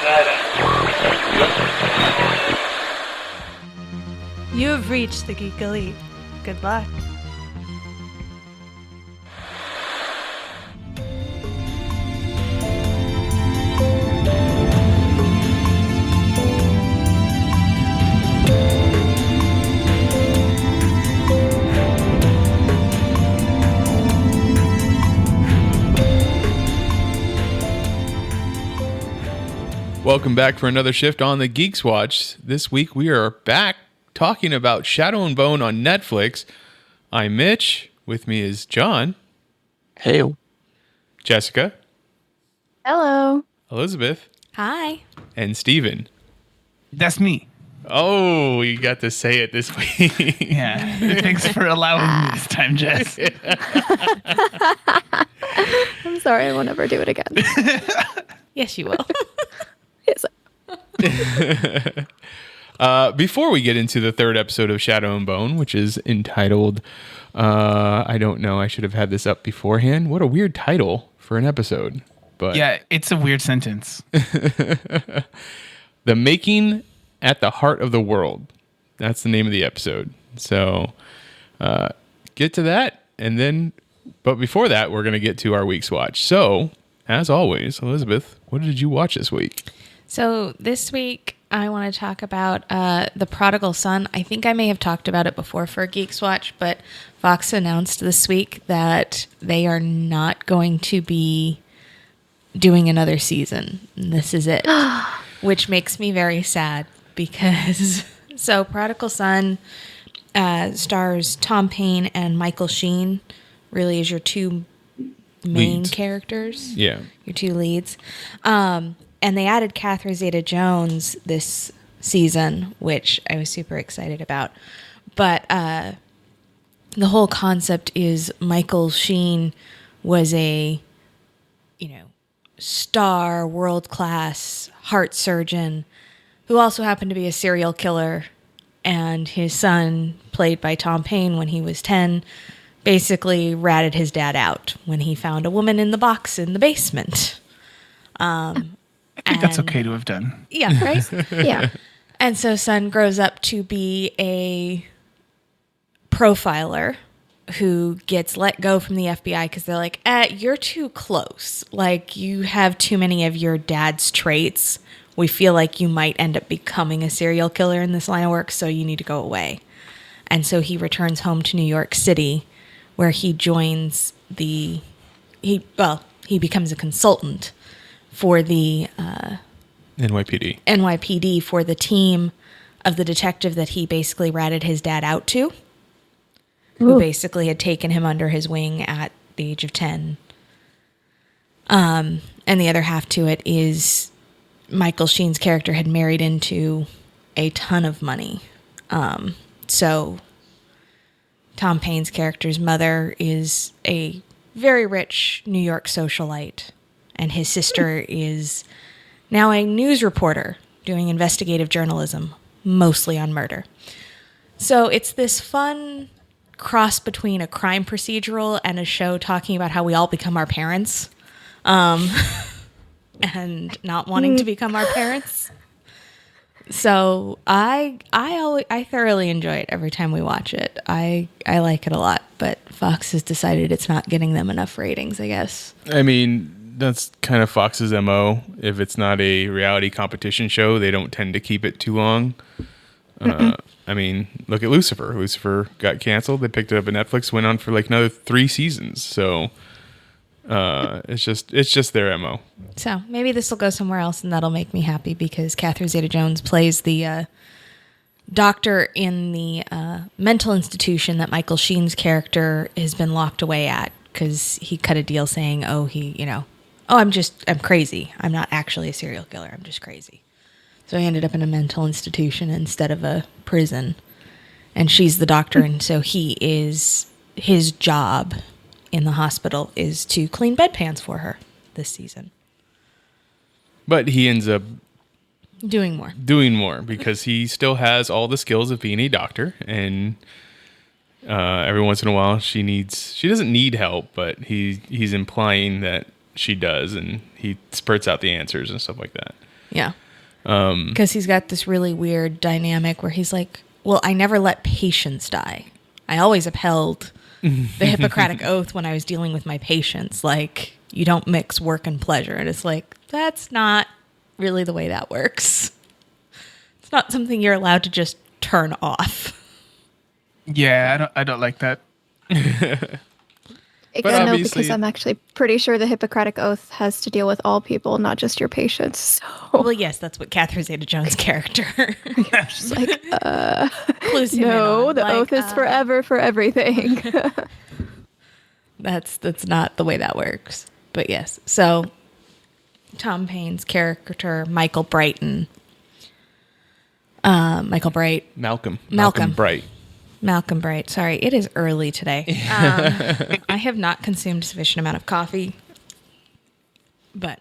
You have reached the Geek Elite. Good luck. Welcome back for another shift on the Geeks Watch. This week we are back talking about Shadow and Bone on Netflix. I'm Mitch. With me is John. Hey. Jessica. Hello. Elizabeth. Hi. And Steven. That's me. Oh, you got to say it this week. Yeah. Thanks for allowing me this time, Jess. I'm sorry, I won't ever do it again. Yes, you will. Yes. Before we get into the third episode of Shadow and Bone, which is entitled, I don't know, I should have had this up beforehand. What a weird title for an episode. But Yeah, it's a weird sentence. The Making at the Heart of the World. That's the name of the episode. So get to that. But before that, we're going to get to our week's watch. So, as always, Elizabeth, what did you watch this week? So this week, I want to talk about The Prodigal Son. I think I may have talked about it before for Geeks Watch, but Fox announced this week that they are not going to be doing another season. This is it, which makes me very sad because Prodigal Son stars Tom Payne and Michael Sheen, really is your two main characters. Yeah. Your two leads. And they added Catherine Zeta-Jones this season, which I was super excited about. But the whole concept is Michael Sheen was a, star, world-class heart surgeon who also happened to be a serial killer. And his son, played by Tom Payne when he was 10, basically ratted his dad out when he found a woman in the box in the basement. I think that's okay to have done. Yeah, right? Yeah. And so son grows up to be a profiler who gets let go from the FBI because they're like, you're too close. Like, you have too many of your dad's traits. We feel like you might end up becoming a serial killer in this line of work, so you need to go away. And so he returns home to New York City, where he joins he becomes a consultant for the NYPD for the team of the detective that he basically ratted his dad out to, who basically had taken him under his wing at the age of 10. And the other half to it is Michael Sheen's character had married into a ton of money. So Tom Payne's character's mother is a very rich New York socialite, and his sister is now a news reporter doing investigative journalism, mostly on murder. So it's this fun cross between a crime procedural and a show talking about how we all become our parents, and not wanting to become our parents. So I thoroughly enjoy it every time we watch it. I like it a lot, but Fox has decided it's not getting them enough ratings, I guess. I mean, that's kind of Fox's MO. If it's not a reality competition show, they don't tend to keep it too long. I mean, look at Lucifer. Lucifer got canceled. They picked it up at Netflix, went on for like another 3 seasons. So it's just their MO. So maybe this will go somewhere else, and that'll make me happy because Catherine Zeta-Jones plays the doctor in the mental institution that Michael Sheen's character has been locked away at because he cut a deal saying, I'm crazy. I'm not actually a serial killer. I'm just crazy. So he ended up in a mental institution instead of a prison. And she's the doctor, and so his job in the hospital is to clean bedpans for her this season. But he ends up doing more because he still has all the skills of being a doctor, and every once in a while she doesn't need help, but he's implying that she does, and he spurts out the answers and stuff like that. Yeah. Because he's got this really weird dynamic where he's like, well, I never let patients die. I always upheld the Hippocratic Oath when I was dealing with my patients. Like, you don't mix work and pleasure. And it's like, that's not really the way that works. It's not something you're allowed to just turn off. Yeah, I don't like that. No, because I'm actually pretty sure the Hippocratic Oath has to deal with all people, not just your patients. So. Well, yes, that's what Catherine Zeta-Jones' character. She's like, clues him in no, on. the Like, oath is forever for everything. That's not the way that works. But yes, so Tom Payne's character, Michael Bright. Malcolm Bright. Malcolm Bright. Sorry, it is early today. I have not consumed a sufficient amount of coffee. But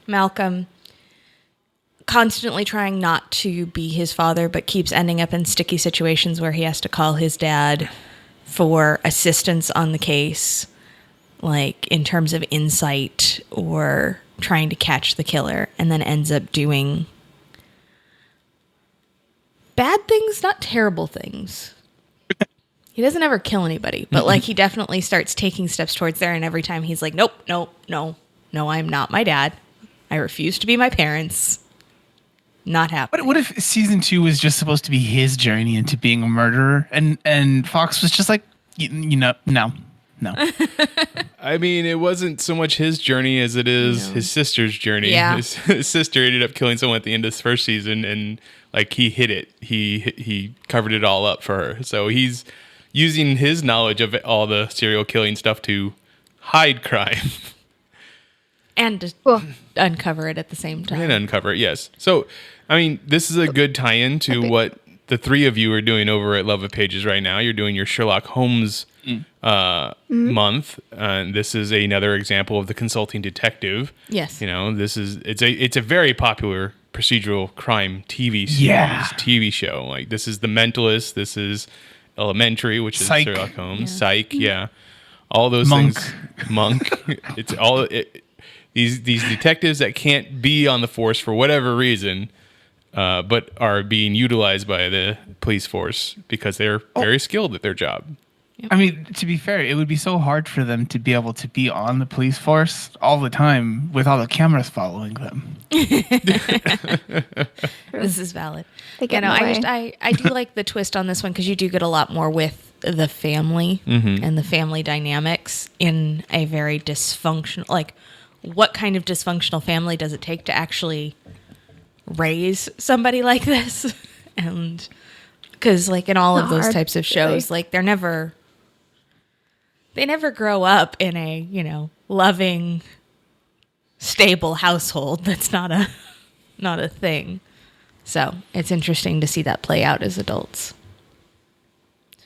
Malcolm, constantly trying not to be his father, but keeps ending up in sticky situations where he has to call his dad for assistance on the case, like in terms of insight or trying to catch the killer, and then ends up doing bad things, not terrible things. He doesn't ever kill anybody, but like he definitely starts taking steps towards there. And every time he's like, nope, I'm not my dad. I refuse to be my parents. Not happening. What if season 2 was just supposed to be his journey into being a murderer, and Fox was just like, no. I mean, it wasn't so much his journey as it is his sister's journey. Yeah. His sister ended up killing someone at the end of this first season, and like he hid it. He covered it all up for her. So he's using his knowledge of all the serial killing stuff to hide crime. And to uncover it at the same time. And uncover it, yes. So, I mean, this is a good tie-in to what the three of you are doing over at Love of Pages right now. You're doing your Sherlock Holmes month. This is another example of the consulting detective. Yes. You know, it's a very popular procedural crime TV series, TV show. Like, this is The Mentalist. This is Elementary, which is Psych. Sherlock Holmes. Psych, yeah. All those things. Monk. It's all... These detectives that can't be on the force for whatever reason, but are being utilized by the police force because they're very skilled at their job. I mean, to be fair, it would be so hard for them to be able to be on the police force all the time with all the cameras following them. This is valid. They get in the way. I do like the twist on this one because you do get a lot more with the family and the family dynamics in a very dysfunctional, like, what kind of dysfunctional family does it take to actually raise somebody like this? And because like in all of those types of shows, like they never grow up in a, loving, stable household. That's not a thing. So it's interesting to see that play out as adults.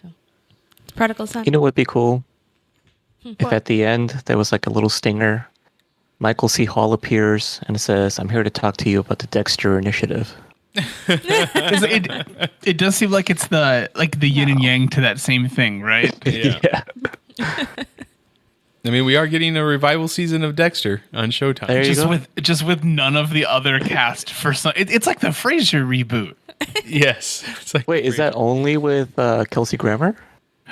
So it's Prodigal Son. You know what would be cool? If at the end there was like a little stinger. Michael C. Hall appears and says, "I'm here to talk to you about the Dexter Initiative." It does seem like it's the yin and yang to that same thing, right? Yeah. I mean, we are getting a revival season of Dexter on Showtime. There you go. Just with none of the other cast for some. It's like the Frasier reboot. Yes. It's like Wait, is that only with Kelsey Grammer?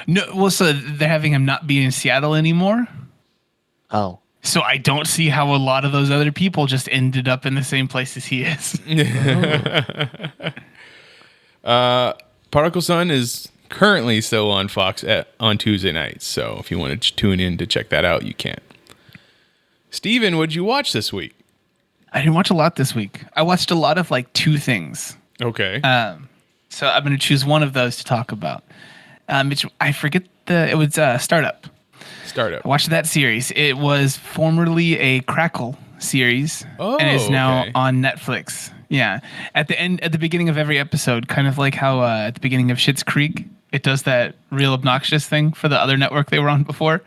No, well, so they're having him not be in Seattle anymore. Oh. So I don't see how a lot of those other people just ended up in the same place as he is. Prodigal Son is currently still on Fox on Tuesday nights. So if you want to tune in to check that out, you can. Steven, what'd you watch this week? I didn't watch a lot this week. I watched a lot of like two things. Okay. So I'm going to choose one of those to talk about. Mitch, I forget it was Startup. I watched that series. It was formerly a Crackle series and is now on Netflix. Yeah. At the beginning of every episode, kind of like how at the beginning of Schitt's Creek, it does that real obnoxious thing for the other network they were on before,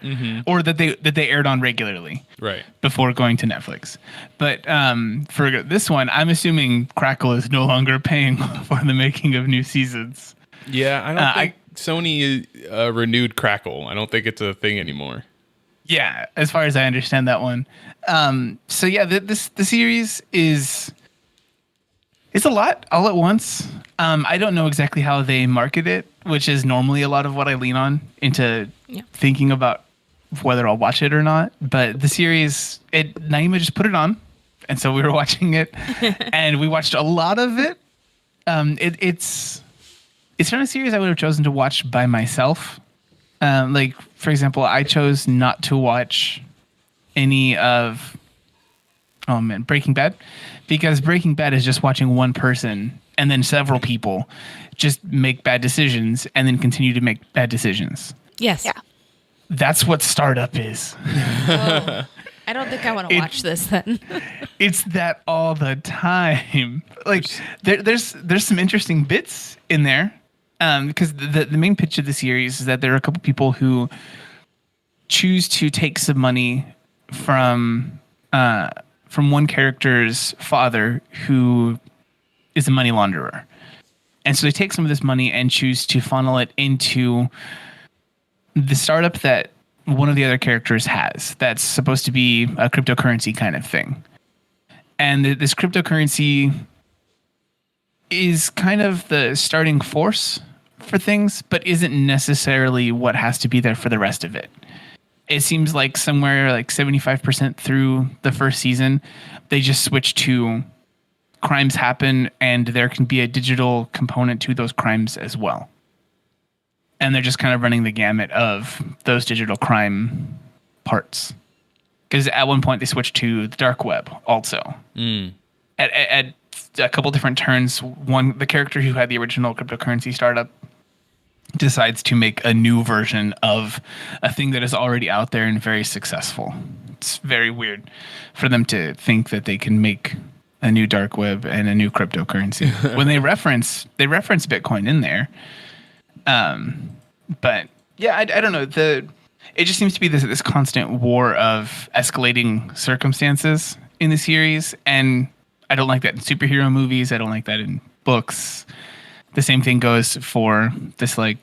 or that they aired on regularly, right, before going to Netflix. But for this one, I'm assuming Crackle is no longer paying for the making of new seasons. Yeah, I don't think Sony renewed Crackle. I don't think it's a thing anymore. Yeah, as far as I understand that one. So yeah, the series is It's a lot all at once. I don't know exactly how they market it, which is normally a lot of what I lean on into thinking about whether I'll watch it or not. But the series, Naima just put it on, and so we were watching it, and we watched a lot of it. It's not a series I would have chosen to watch by myself. Like, for example, I chose not to watch any of Breaking Bad, because Breaking Bad is just watching one person and then several people just make bad decisions and then continue to make bad decisions. Yes. Yeah. That's what Startup is. Oh, I don't think I want to watch this then. It's that all the time. Like there's some interesting bits in there, because the main pitch of the series is that there are a couple people who choose to take some money from one character's father, who is a money launderer. And so they take some of this money and choose to funnel it into the startup that one of the other characters has, that's supposed to be a cryptocurrency kind of thing. And this cryptocurrency is kind of the starting force for things, but isn't necessarily what has to be there for the rest of it. It seems like somewhere like 75% through the first season, they just switch to crimes happen and there can be a digital component to those crimes as well. And they're just kind of running the gamut of those digital crime parts. Because at one point they switched to the dark web also. At a couple different turns, the character who had the original cryptocurrency startup decides to make a new version of a thing that is already out there and very successful. It's very weird for them to think that they can make a new dark web and a new cryptocurrency when they reference Bitcoin in there. But yeah, I don't know. It just seems to be this constant war of escalating circumstances in the series, and I don't like that in superhero movies. I don't like that in books. The same thing goes for this like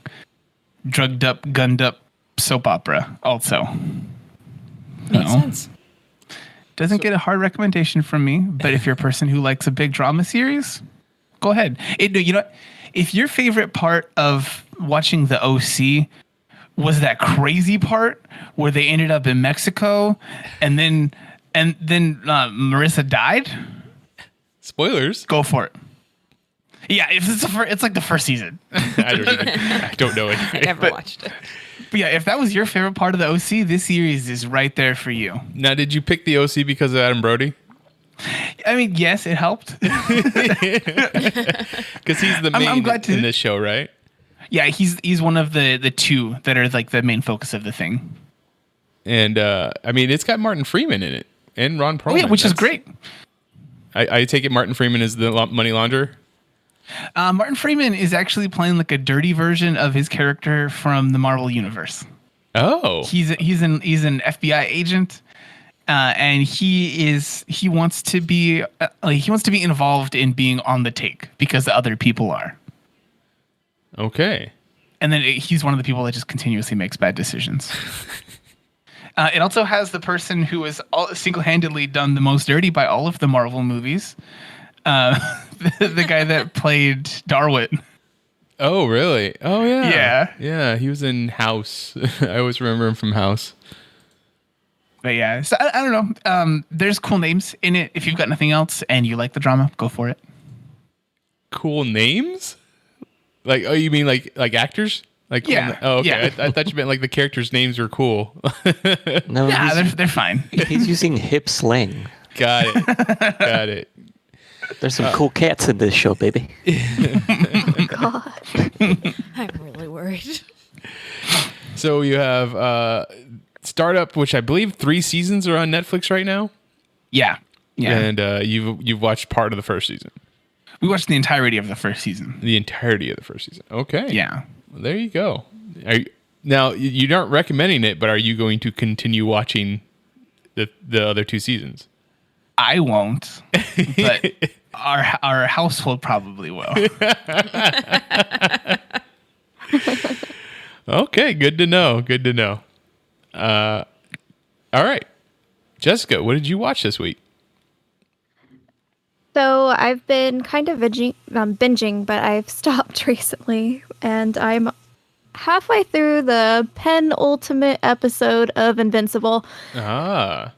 drugged up, gunned up soap opera also. Makes sense. Doesn't get a hard recommendation from me, but if you're a person who likes a big drama series, go ahead. You know, if your favorite part of watching the OC was that crazy part where they ended up in Mexico and then Marissa died, spoilers, go for it. Yeah, if it's like the first season. I don't know it. I never watched it. But yeah, if that was your favorite part of the OC, this series is right there for you. Now, did you pick the OC because of Adam Brody? I mean, yes, it helped. Because he's the main in this show, right? Yeah, he's one of the two that are like the main focus of the thing. And I mean, it's got Martin Freeman in it and Ron Perlman. Oh yeah, which is great. I take it Martin Freeman is the money launderer. Martin Freeman is actually playing like a dirty version of his character from the Marvel Universe. Oh, he's an FBI agent, and he wants to be involved in being on the take because the other people are. Okay. And then he's one of the people that just continuously makes bad decisions. It also has the person who has single-handedly done the most dirty by all of the Marvel movies. The guy that played Darwin. Oh, really? Oh, yeah. Yeah. Yeah, he was in House. I always remember him from House. But yeah, so I don't know. There's cool names in it. If you've got nothing else and you like the drama, go for it. Cool names? Like, oh, you mean like actors? Like, yeah. Oh, okay. Yeah. I thought you meant like the characters' names were cool. No, yeah, they're fine. He's using hip slang. Got it. There's some cool cats in this show, baby. Oh, God. I'm really worried. So you have Startup, which I believe 3 seasons are on Netflix right now. Yeah. And you've watched part of the first season. We watched the entirety of the first season. The entirety of the first season. Okay. Yeah. Well, there you go. Now, you aren't recommending it, but are you going to continue watching the other 2 seasons? I won't, but our household probably will. Okay, good to know. All right. Jessica, what did you watch this week? So I've been kind of binging, but I've stopped recently, and I'm halfway through the penultimate episode of Invincible. Ah.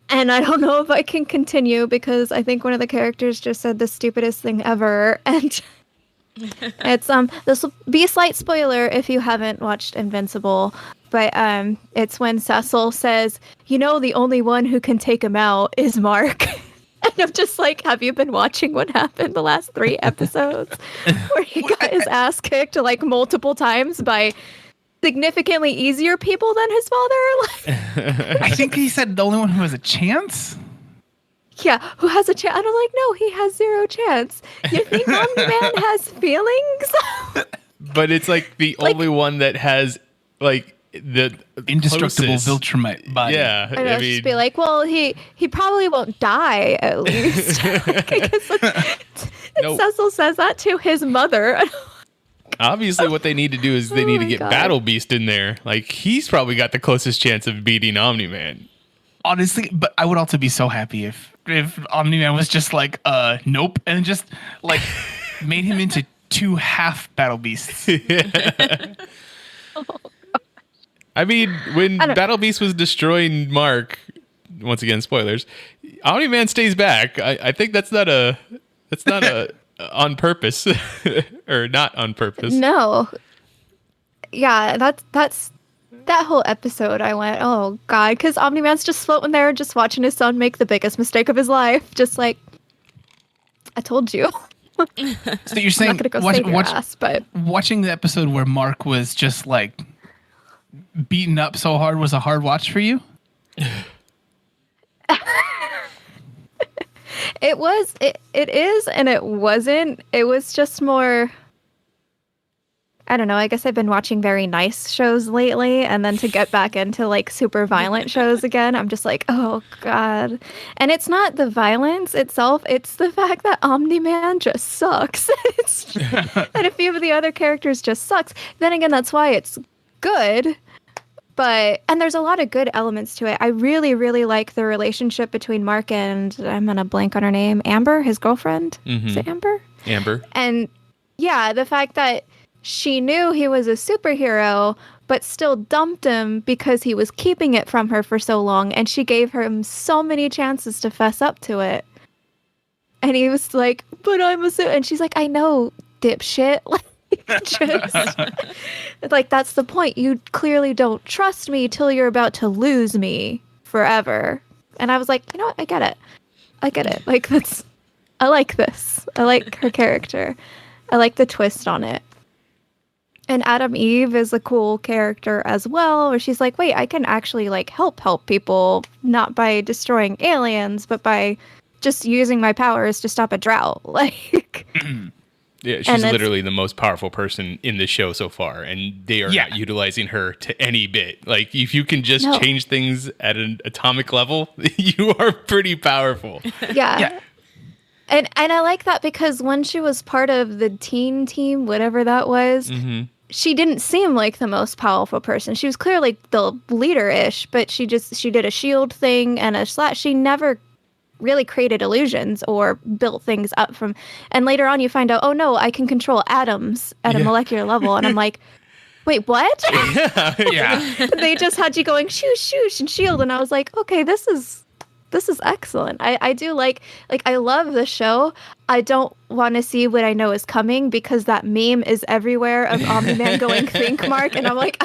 And I don't know if I can continue because I think one of the characters just said the stupidest thing ever. And it's this will be a slight spoiler if you haven't watched Invincible, but it's when Cecil says, the only one who can take him out is Mark. And I'm just like, have you been watching what happened the last 3 episodes? Where he got his ass kicked like multiple times by significantly easier people than his father. I think he said the only one who has a chance. Yeah, who has a chance? And I'm like, no, he has 0 chance. You think Omni-Man has feelings? But it's like the only one that has like the Indestructible closest. Viltrumite body. Yeah, I know, just be like, well, he probably won't die at least. Nope. Cecil says that to his mother. Obviously, what they need to do is they need to my get God. Battle Beast in there. Like, he's probably got the closest chance of beating Omni-Man. Honestly, but I would also be so happy if Omni-Man was just like, nope, and just like made him into 2 half Battle Beasts. I mean, when Battle Beast was destroying Mark, once again, spoilers, Omni-Man stays back. I think that's not a on purpose or not on purpose. No. Yeah, that's that whole episode. I went, oh God, because Omni-Man's just floating there, just watching his son make the biggest mistake of his life. Just like, I told you. So you're saying I'm not gonna go save your ass, but watching the episode where Mark was just like beaten up so hard was a hard watch for you? It is, and it wasn't. It was just more, I don't know, I guess I've been watching very nice shows lately, and then to get back into like super violent shows again, I'm just like, oh God. And it's not the violence itself, it's the fact that Omni-Man just sucks. And a few of the other characters just sucks. Then again, that's why it's good. And there's a lot of good elements to it. I really, really like the relationship between Mark and, I'm going to blank on her name, Amber, his girlfriend. Mm-hmm. Is it Amber? Amber. And yeah, the fact that she knew he was a superhero, but still dumped him because he was keeping it from her for so long. And she gave him so many chances to fess up to it. And he was like, but I'm a and she's like, I know, dipshit. Just like, that's the point. You clearly don't trust me till you're about to lose me forever. And I was like, you know what? I get it. Like, I like this. I like her character. I like the twist on it. And Adam Eve is a cool character as well, where she's like, wait, I can actually like help people, not by destroying aliens, but by just using my powers to stop a drought. Like, yeah, she's literally the most powerful person in the show so far, and they are not utilizing her to any bit. Like, if you can just change things at an atomic level, you are pretty powerful. Yeah. And I like that because when she was part of the teen team, whatever that was, she didn't seem like the most powerful person. She was clearly the leader-ish, but she did a shield thing and a slash. She never really created illusions or built things up from. And later on, you find out, oh no, I can control atoms at a molecular level. And I'm like, wait, what? Yeah. They just had you going shoosh, shoosh, and shield. And I was like, okay, this is excellent. I do like I love the show. I don't want to see what I know is coming because that meme is everywhere of Omni-Man going think Mark, and I'm like,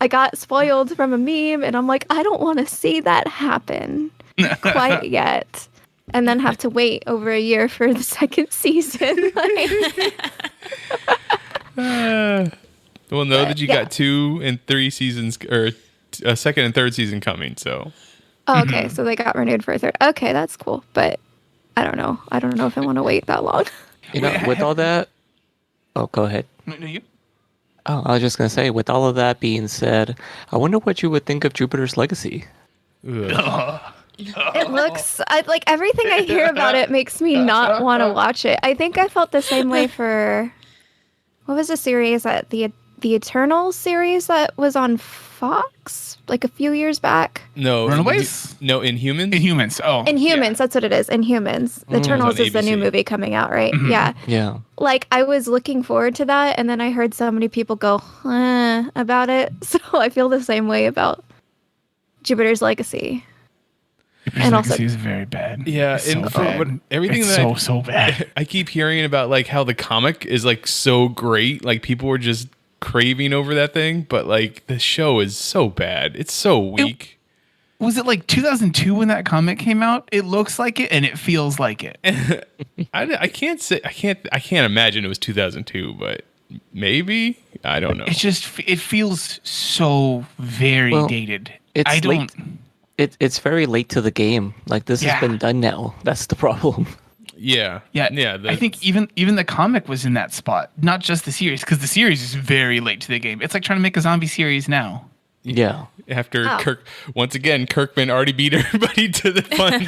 I got spoiled from a meme, and I'm like, I don't want to see that happen quite yet, and then have to wait over a year for the second season. Well, know that you got 2 and 3 seasons, or a second and third season coming. So. Oh, okay, so they got renewed for a third. Okay, that's cool, but I don't know. I don't know if I want to wait that long. You know, with all that... Oh, go ahead. No, you? Oh, I was just going to say, with all of that being said, I wonder what you would think of Jupiter's Legacy. It looks... like, everything I hear about it makes me not want to watch it. I think I felt the same way for... What was the series that the the Eternals series that was on Fox like a few years back? No, Runaways? No, Inhumans. Inhumans. Oh, Inhumans, that's what it is. Inhumans. Eternals is the new ABC. movie coming out, right? Mhm. Yeah. Yeah. Like I was looking forward to that, and then I heard so many people go about it. So I feel the same way about Jupiter's Legacy. Jupiter's And Legacy also- is very bad. Yeah, It's and so for bad. what everything it's that so bad. I keep hearing about like how the comic is like so great, like people were just craving over that thing, but like the show is so bad. It's so weak. Was it like 2002 when that comic came out? It looks like it and it feels like it. I can't say I can't imagine it was 2002, but maybe I don't know. It's just it feels so very Well, dated. it's I don't. It's very late to the game. Like this Yeah. has been done now. That's the problem. Yeah, Yeah, I think even the comic was in that spot, not just the series, because the series is very late to the game. It's like trying to make a zombie series now. Yeah. after Oh. once again, Kirkman already beat everybody to the punch.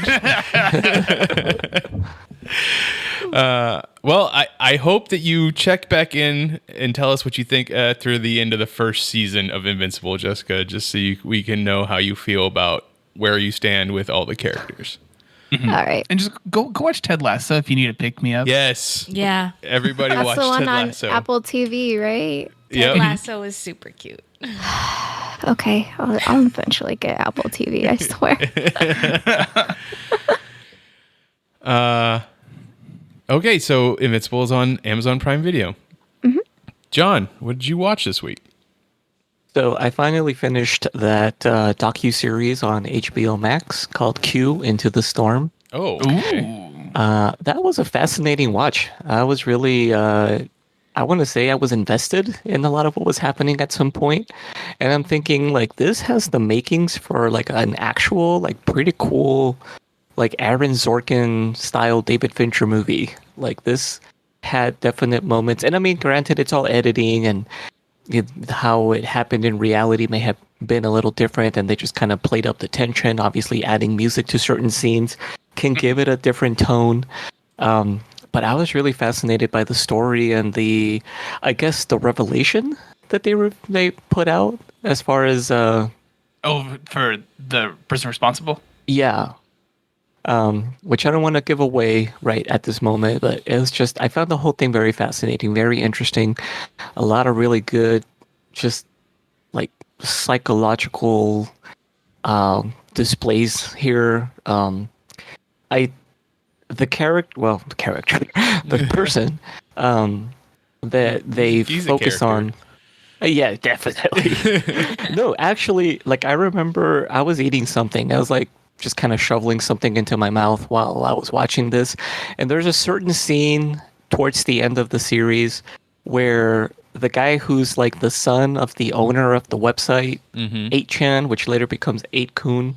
Well, I hope that you check back in and tell us what you think through the end of the first season of Invincible, Jessica, just so we can know how you feel about where you stand with all the characters. All right. And just go watch Ted Lasso if you need to pick me up. Yes. Yeah. Everybody That's watch the one Ted on Lasso. Apple TV, right? Ted Yep. Lasso is super cute. Okay, I'll eventually get Apple TV, I swear. Okay, so Invincible is on Amazon Prime Video. Mm-hmm. John, what did you watch this week? So I finally finished that docu-series on HBO Max called Q Into the Storm. Oh, okay. Ooh. That was a fascinating watch. I was really, I want to say I was invested in a lot of what was happening at some point. And I'm thinking, like, this has the makings for, like, an actual, like, pretty cool, like, Aaron Sorkin style David Fincher movie. Like, this had definite moments. And I mean, granted, it's all editing and how it happened in reality may have been a little different, and they just kind of played up the tension. Obviously, adding music to certain scenes can give it a different tone. But I was really fascinated by the story and I guess the revelation that they put out as far as Oh, for the person responsible? yeah. Which I don't want to give away right at this moment, but it was just, I found the whole thing very fascinating, very interesting. A lot of really good, just like psychological displays here. The person that they He's a focus on. Yeah, definitely. No, actually, like I remember I was eating something. I was like just kind of shoveling something into my mouth while I was watching this. And there's a certain scene towards the end of the series where the guy who's like the son of the owner of the website, 8chan, which later becomes 8kun,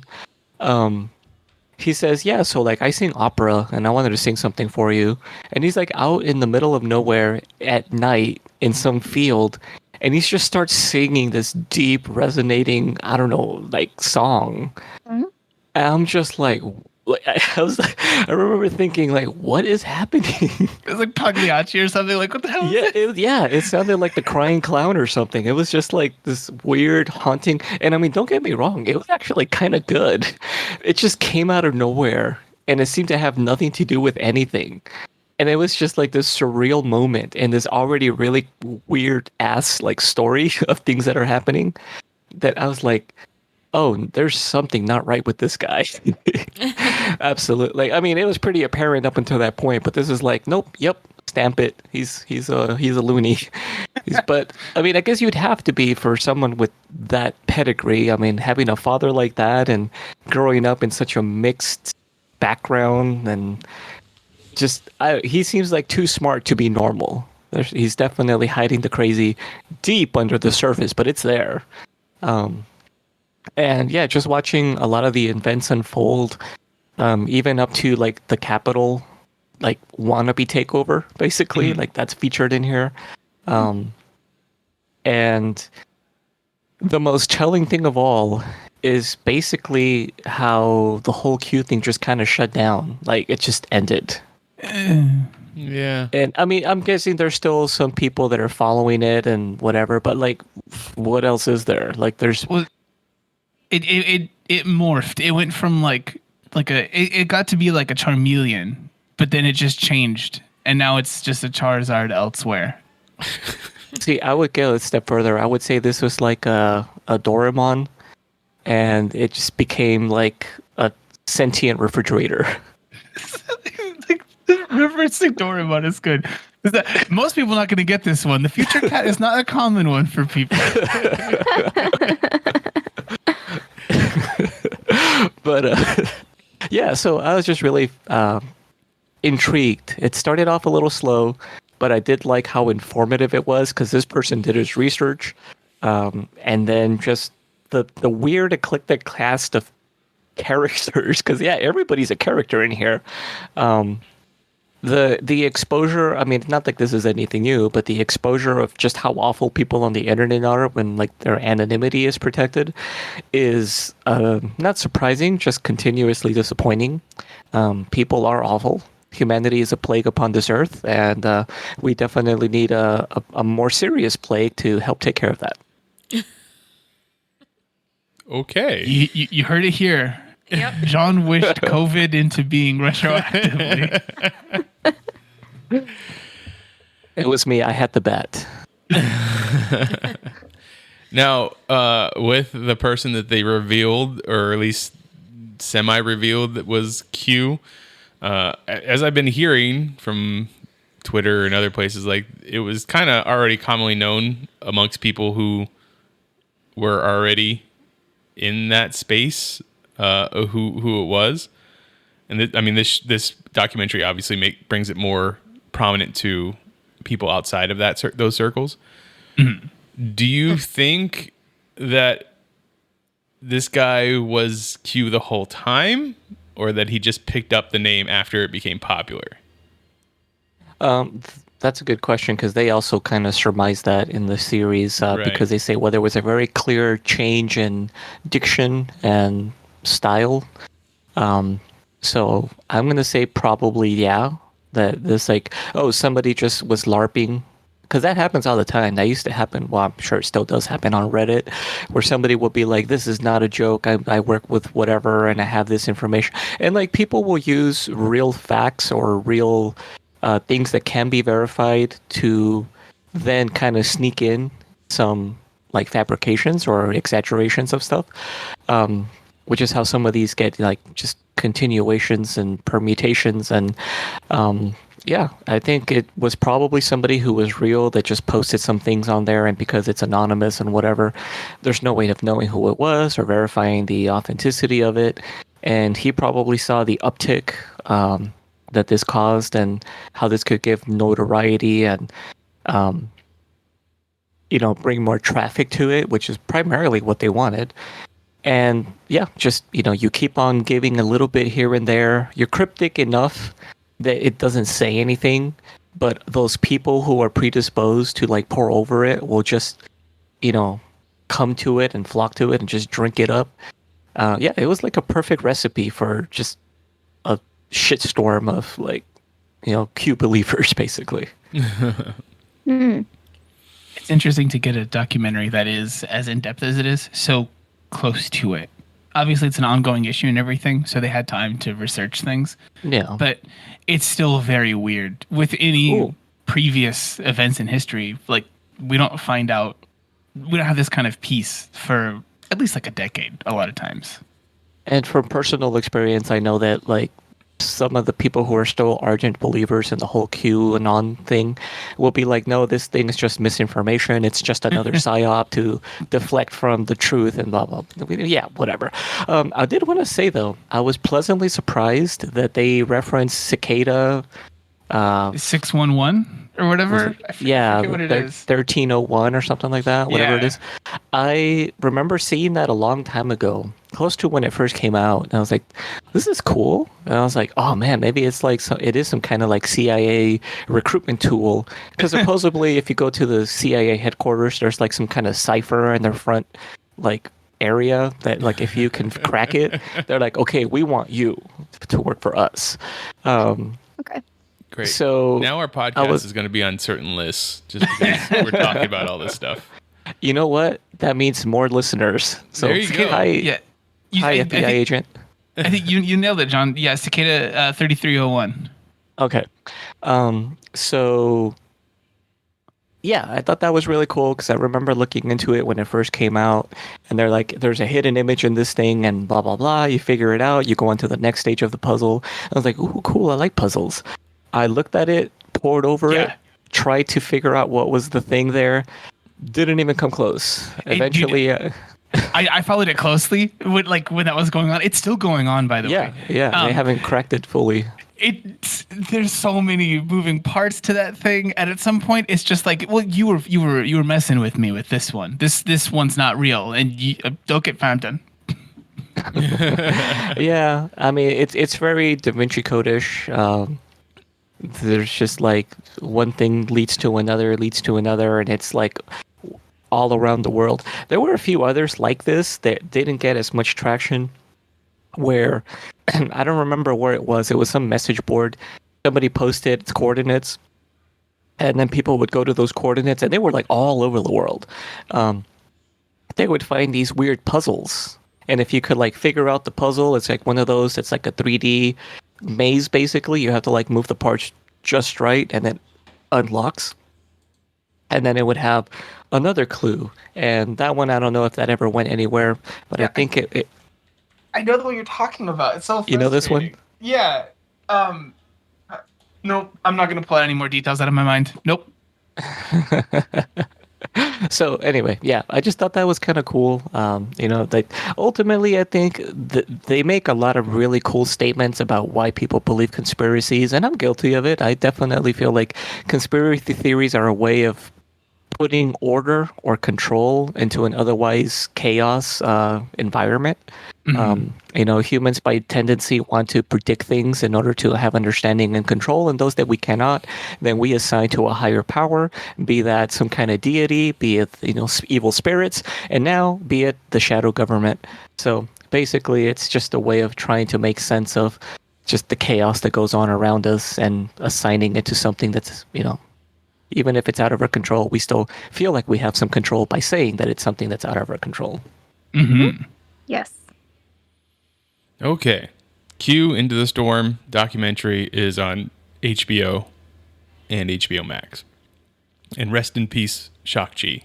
he says, yeah, so like I sing opera and I wanted to sing something for you. And he's like out in the middle of nowhere at night in some field. And he just starts singing this deep, resonating, I don't know, like song. Mhm. And I'm just like, I remember thinking, like, what is happening? It's like Pagliacci or something. Like, what the hell? Yeah, it sounded like the Crying Clown or something. It was just like this weird, haunting. And I mean, don't get me wrong, it was actually kind of good. It just came out of nowhere, and it seemed to have nothing to do with anything. And it was just like this surreal moment in this already really weird ass like story of things that are happening. That I was like, oh, there's something not right with this guy. Absolutely. I mean, it was pretty apparent up until that point, but this is like, nope, yep, stamp it. He's a loony. But I mean, I guess you'd have to be for someone with that pedigree. I mean, having a father like that and growing up in such a mixed background, and just he seems like too smart to be normal. He's definitely hiding the crazy deep under the surface, but it's there. And yeah, just watching a lot of the events unfold, even up to like the Capitol, like wannabe takeover, basically, like that's featured in here. And the most telling thing of all is basically how the whole Q thing just kind of shut down. Like it just ended. Yeah. And I mean, I'm guessing there's still some people that are following it and whatever, but like, what else is there? Like, there's Well, it morphed. It went from it got to be like a Charmeleon, but then it just changed, and now it's just a Charizard elsewhere. See, I would go a step further. I would say this was like a Doraemon, and it just became like a sentient refrigerator. Like, reversing Doraemon is good. Is that most people are not going to get this one? The future cat is not a common one for people. But yeah, so I was just really intrigued. It started off a little slow, but I did like how informative it was because this person did his research, and then just the weird eclectic cast of characters. Because yeah, everybody's a character in here. The exposure, I mean, not like this is anything new, but the exposure of just how awful people on the internet are when like their anonymity is protected is not surprising, just continuously disappointing. People are awful. Humanity is a plague upon this earth, and we definitely need a more serious plague to help take care of that. Okay. You heard it here. Yep. John wished COVID into being retroactively. It was me. I had the bet. Now, with the person that they revealed, or at least semi-revealed, that was Q, as I've been hearing from Twitter and other places, like it was kind of already commonly known amongst people who were already in that space, who it was. And this documentary obviously brings it more prominent to people outside of those circles. Mm-hmm. Do you think that this guy was Q the whole time, or that he just picked up the name after it became popular? That's a good question, because they also kind of surmise that in the series, Right. because they say, well, there was a very clear change in diction and style. So I'm going to say probably, yeah, that this like, oh, somebody just was LARPing. Because that happens all the time. That used to happen. Well, I'm sure it still does happen on Reddit, where somebody will be like, this is not a joke. I work with whatever, and I have this information. And like people will use real facts or real things that can be verified to then kind of sneak in some like fabrications or exaggerations of stuff. Which is how some of these get like just continuations and permutations. And yeah, I think it was probably somebody who was real that just posted some things on there, and because it's anonymous and whatever, there's no way of knowing who it was or verifying the authenticity of it. And he probably saw the uptick that this caused and how this could give notoriety and bring more traffic to it, which is primarily what they wanted. And yeah, just, you keep on giving a little bit here and there. You're cryptic enough that it doesn't say anything, but those people who are predisposed to like pour over it will just, come to it and flock to it and just drink it up. Yeah, it was like a perfect recipe for just a shitstorm of like, Q believers, basically. Mm. It's interesting to get a documentary that is as in-depth as it is, so close to it. Obviously, it's an ongoing issue and everything, so they had time to research things. Yeah. But it's still very weird. With any previous events in history, like, we don't have this kind of peace for at least like a decade, a lot of times. And from personal experience, I know that like some of the people who are still ardent believers in the whole QAnon thing will be like, no, this thing is just misinformation. It's just another psyop to deflect from the truth and blah, blah, blah. Yeah, whatever. I did want to say, though, I was pleasantly surprised that they referenced Cicada. 611 or whatever? I forget what it is. 1301 or something like that, whatever it Yeah. is. I remember seeing that a long time ago, close to when it first came out. And I was like, this is cool. And I was like, oh man, maybe it's like, it is some kind of like CIA recruitment tool. Because supposedly if you go to the CIA headquarters, there's like some kind of cipher in their front like area that like if you can crack it, they're like, okay, we want you to work for us. Okay. Great. So now our podcast is going to be on certain lists just because we're talking about all this stuff. You know what? That means more listeners. So there you go. Hi, Yeah. hi FBI agent. I think you nailed it, John. Yeah, Cicada 3301. Okay. So yeah, I thought that was really cool because I remember looking into it when it first came out, and they're like, there's a hidden image in this thing, and blah blah blah. You figure it out, you go on to the next stage of the puzzle. I was like, ooh, cool, I like puzzles. I looked at it, pored over it, tried to figure out what was the thing there. Didn't even come close. Eventually, I followed it closely when that was going on. It's still going on, by the way. Yeah, they haven't cracked it fully. There's so many moving parts to that thing, and at some point, it's just like, well, you were messing with me with this one. This one's not real, and you don't get found. Yeah, I mean, it's very Da Vinci Code-ish. There's just like one thing leads to another, and it's like all around the world. There were a few others like this that didn't get as much traction, where I don't remember where it was. It was some message board. Somebody posted its coordinates, and then people would go to those coordinates, and they were like all over the world. They would find these weird puzzles, and if you could like figure out the puzzle, it's like one of those. It's like a 3D maze, basically. You have to like move the parts just right, and then unlocks. And then it would have another clue, and that one I don't know if that ever went anywhere, but I think it. I know the one you're talking about. It's so frustrating. You know this one? Yeah. Nope. I'm not gonna pull any more details out of my mind. Nope. So anyway, yeah, I just thought that was kind of cool. That ultimately, I think they make a lot of really cool statements about why people believe conspiracies, and I'm guilty of it. I definitely feel like conspiracy theories are a way of putting order or control into an otherwise chaos environment. Mm-hmm. Humans by tendency want to predict things in order to have understanding and control, and those that we cannot, then we assign to a higher power, be that some kind of deity, be it evil spirits, and now be it the shadow government. So basically, it's just a way of trying to make sense of just the chaos that goes on around us and assigning it to something that's even if it's out of our control, we still feel like we have some control by saying that it's something that's out of our control. Mm-hmm. Yes. Okay. Q Into the Storm documentary is on HBO and HBO Max. And rest in peace, Shakchi.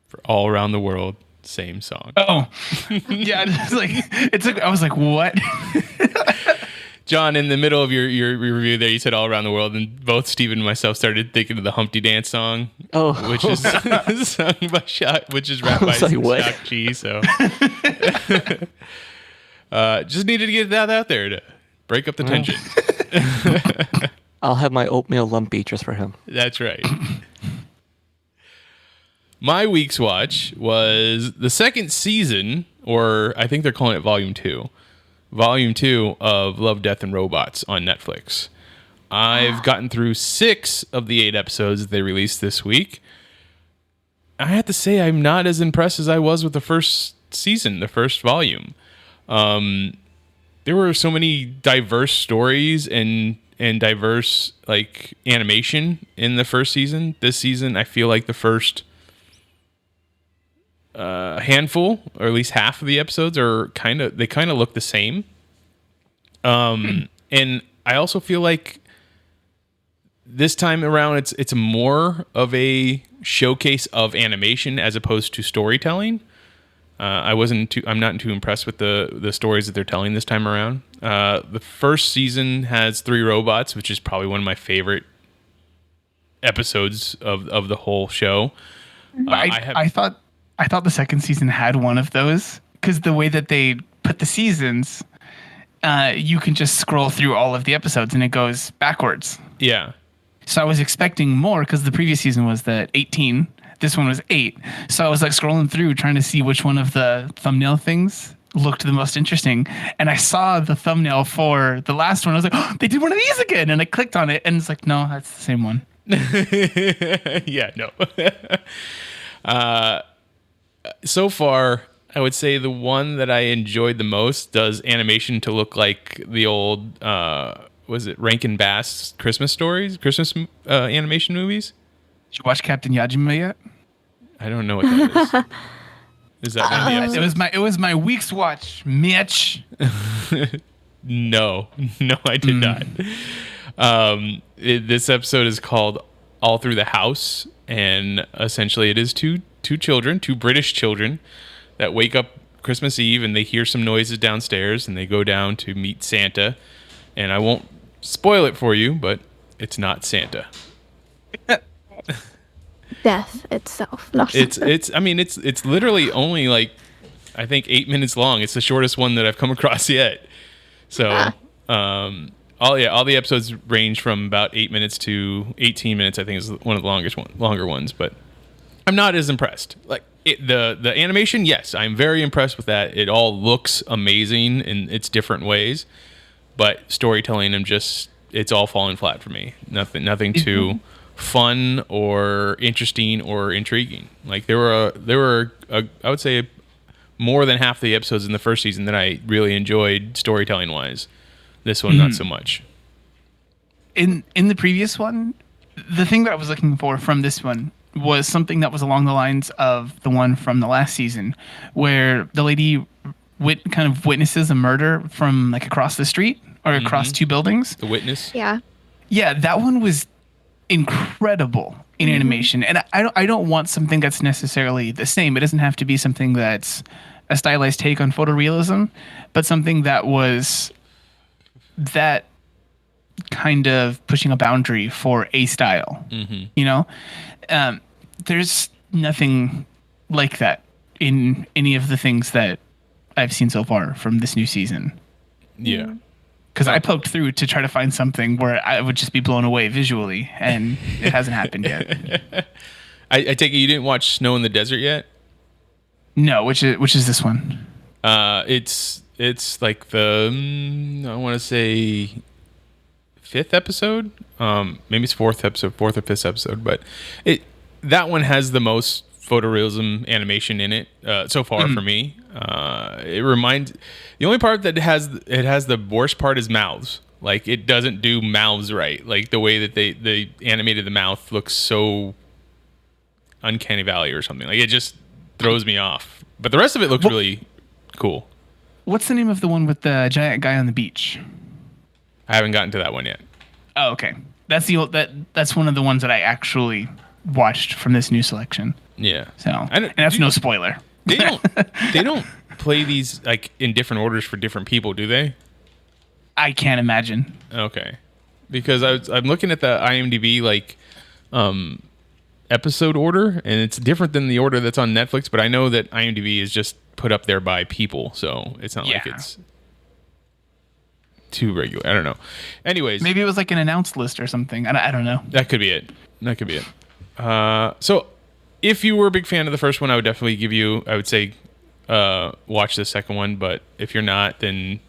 For All Around the World, same song. Oh. Yeah, I was like, what? John, in the middle of your review there, you said All Around the World, and both Steven and myself started thinking of the Humpty Dance song, which is sung by which is rapped by Shakchi. So, just needed to get that out there to break up the tension. I'll have my oatmeal lumpy just for him. That's right. My week's watch was the second season, or I think they're calling it Volume 2. Volume 2 of Love, Death, and Robots on Netflix. I've gotten through 6 of the 8 episodes that they released this week. I have to say I'm not as impressed as I was with the first season, the first volume. There were so many diverse stories and diverse animation in the first season. This season, I feel like the first handful, or at least half of the episodes, are kind of look the same. And I also feel like this time around it's more of a showcase of animation as opposed to storytelling. I'm not too impressed with the stories that they're telling this time around. The first season has 3 robots, which is probably one of my favorite episodes of the whole show. I thought the second season had one of those, because the way that they put the seasons, you can just scroll through all of the episodes and it goes backwards. Yeah. So I was expecting more, because the previous season was the 18. This one was 8. So I was scrolling through trying to see which one of the thumbnail things looked the most interesting. And I saw the thumbnail for the last one. I was like, oh, they did one of these again. And I clicked on it and it's like, no, that's the same one. Yeah, no. So far, I would say the one that I enjoyed the most does animation to look like the old was it Rankin Bass Christmas stories, Christmas animation movies? Did you watch Captain Yajima yet? I don't know what that is. Is that one of the episodes? It was my week's watch, Mitch. No, I did not. This episode is called All Through the House, and essentially it is two British children that wake up Christmas Eve and they hear some noises downstairs and they go down to meet Santa. And I won't spoil it for you, but it's not Santa. Death itself. No. It's literally only like, I think 8 minutes long. It's the shortest one that I've come across yet. So, all the episodes range from about 8 minutes to 18 minutes. I think is one of the longer ones, but I'm not as impressed. Like the animation, yes, I'm very impressed with that. It all looks amazing in its different ways, but storytelling, it's all falling flat for me. Nothing too fun or interesting or intriguing. Like there were I would say more than half the episodes in the first season that I really enjoyed storytelling wise. This one, not so much. In the previous one, the thing that I was looking for from this one was something that was along the lines of the one from the last season, where the lady kind of witnesses a murder from like across the street or across two buildings. The Witness. Yeah. Yeah, that one was incredible in animation, and I don't want something that's necessarily the same. It doesn't have to be something that's a stylized take on photorealism, but something that was that kind of pushing a boundary for a style. You know, there's nothing like that in any of the things that I've seen so far from this new season. Yeah. Because I poked through to try to find something where I would just be blown away visually, and it hasn't happened yet. I take it you didn't watch Snow in the Desert yet? No, which is this one? It's like the I want to say 5th episode. Maybe it's 4th or 5th episode, but that one has the most photorealism animation in it so far for me. The only part that it has the worst part is mouths. Like it doesn't do mouths right. Like the way that they animated the mouth looks so uncanny valley or something. Like it just throws me off. But the rest of it looks really cool. What's the name of the one with the giant guy on the beach? I haven't gotten to that one yet. Oh, okay. That's one of the ones that I actually watched from this new selection. Yeah. So, and that's no spoiler. They don't play these like in different orders for different people, do they? I can't imagine. Okay. Because I'm looking at the IMDb like episode order, and it's different than the order that's on Netflix, but I know that IMDb is just put up there by people, so it's not like it's too regular. I don't know. Anyways, maybe it was like an announced list or something. I don't know. That could be it. So if you were a big fan of the first one, I would say watch the second one, but if you're not, then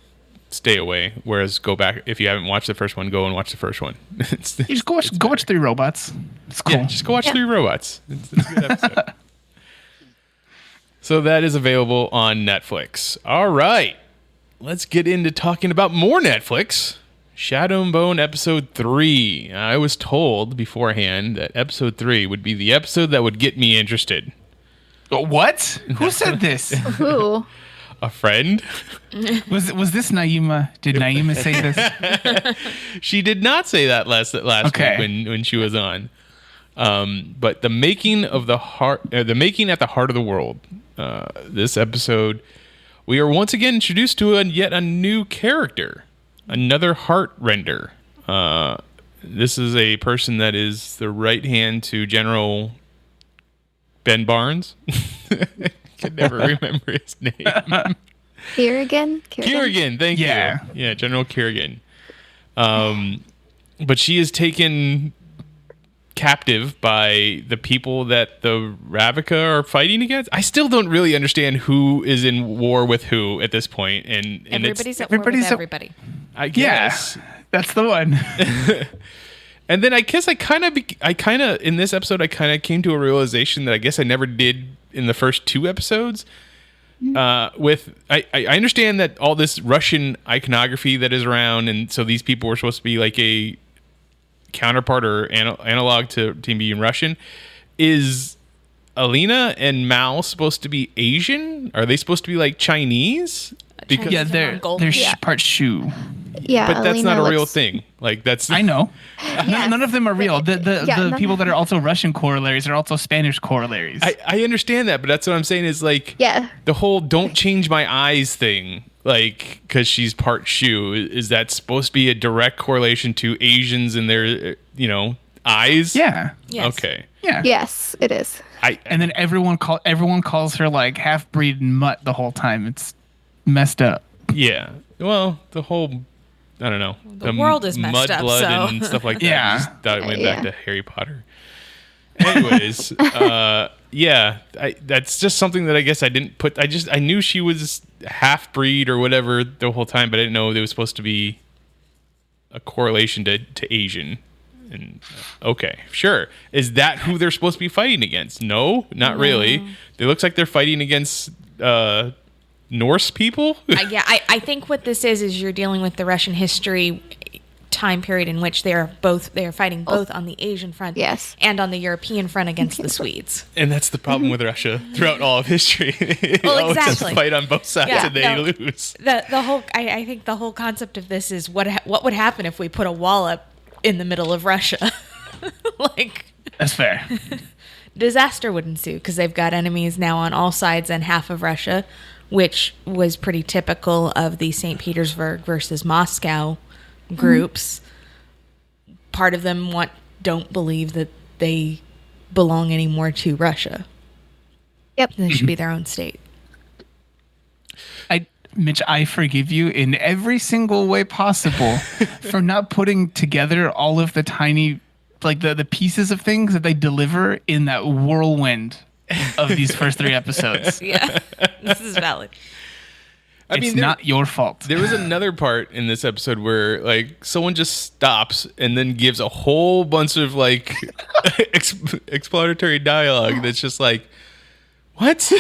stay away. Whereas go back, if you haven't watched the first one, go and watch the first one. Just go watch Three Robots. It's cool. Yeah, just go watch Three Robots. It's a good episode. So that is available on Netflix. All right. Let's get into talking about more Netflix. Shadow and Bone Episode 3. I was told beforehand that Episode 3 would be the episode that would get me interested. What? Who said this? Who? A friend. Was this Naima? Did Naima say this? She did not say that last okay. week when she was on. But the making at the heart of the world. This episode, we are once again introduced to yet a new character, another heart render. This is a person that is the right hand to General Ben Barnes. I can never remember his name. Kiergan, thank you. Yeah, General Kiergan. But she is taken captive by the people that the Ravika are fighting against. I still don't really understand who is in war with who at this point. And everybody's at war with everybody. I guess. Yeah, that's the one. And then I guess I kind of in this episode I kind of came to a realization that I guess I never did in the first 2 episodes, I understand that all this Russian iconography that is around, and so these people were supposed to be like a counterpart or analog to being Russian. Is Alina and Mal supposed to be Asian? Are they supposed to be like Chinese? Because they're part Shu. Yeah, but that's Alina not a real looks- thing. Like that's I know. Yes. None of them are real. The none- people that are also Russian corollaries are also Spanish corollaries. I understand that, but that's what I'm saying is like the whole "don't change my eyes" thing. Like because she's part Shu, is that supposed to be a direct correlation to Asians and their eyes? Yeah. Yes. Okay. Yeah. Yes, it is. And then everyone calls her like half breed and mutt the whole time. It's messed up. Yeah. Well, the whole I don't know. The world is messed up, blood so. and stuff like that. Yeah. I just thought it went back to Harry Potter. Anyways, that's just something that I guess I didn't put. I knew she was half breed or whatever the whole time, but I didn't know there was supposed to be a correlation to Asian. And okay, sure. Is that who they're supposed to be fighting against? No, not really. It looks like they're fighting against Norse people. I think what this is you're dealing with the Russian history time period in which they are fighting both on the Asian front and on the European front against the Swedes. And that's the problem with Russia throughout all of history. Well, always has to exactly. fight on both sides and they lose. The whole I think the whole concept of this is what would happen if we put a wall up in the middle of Russia. That's fair. Disaster would ensue because they've got enemies now on all sides and half of Russia, which was pretty typical of the St. Petersburg versus Moscow groups. Part of them don't believe that they belong anymore to Russia. Yep. They should be their own state. Mitch, I forgive you in every single way possible for not putting together all of the tiny, like the pieces of things that they deliver in that whirlwind of these first 3 episodes. Yeah, this is valid. It's not your fault. There was another part in this episode where like someone just stops and then gives a whole bunch of like explanatory dialogue that's just like, what?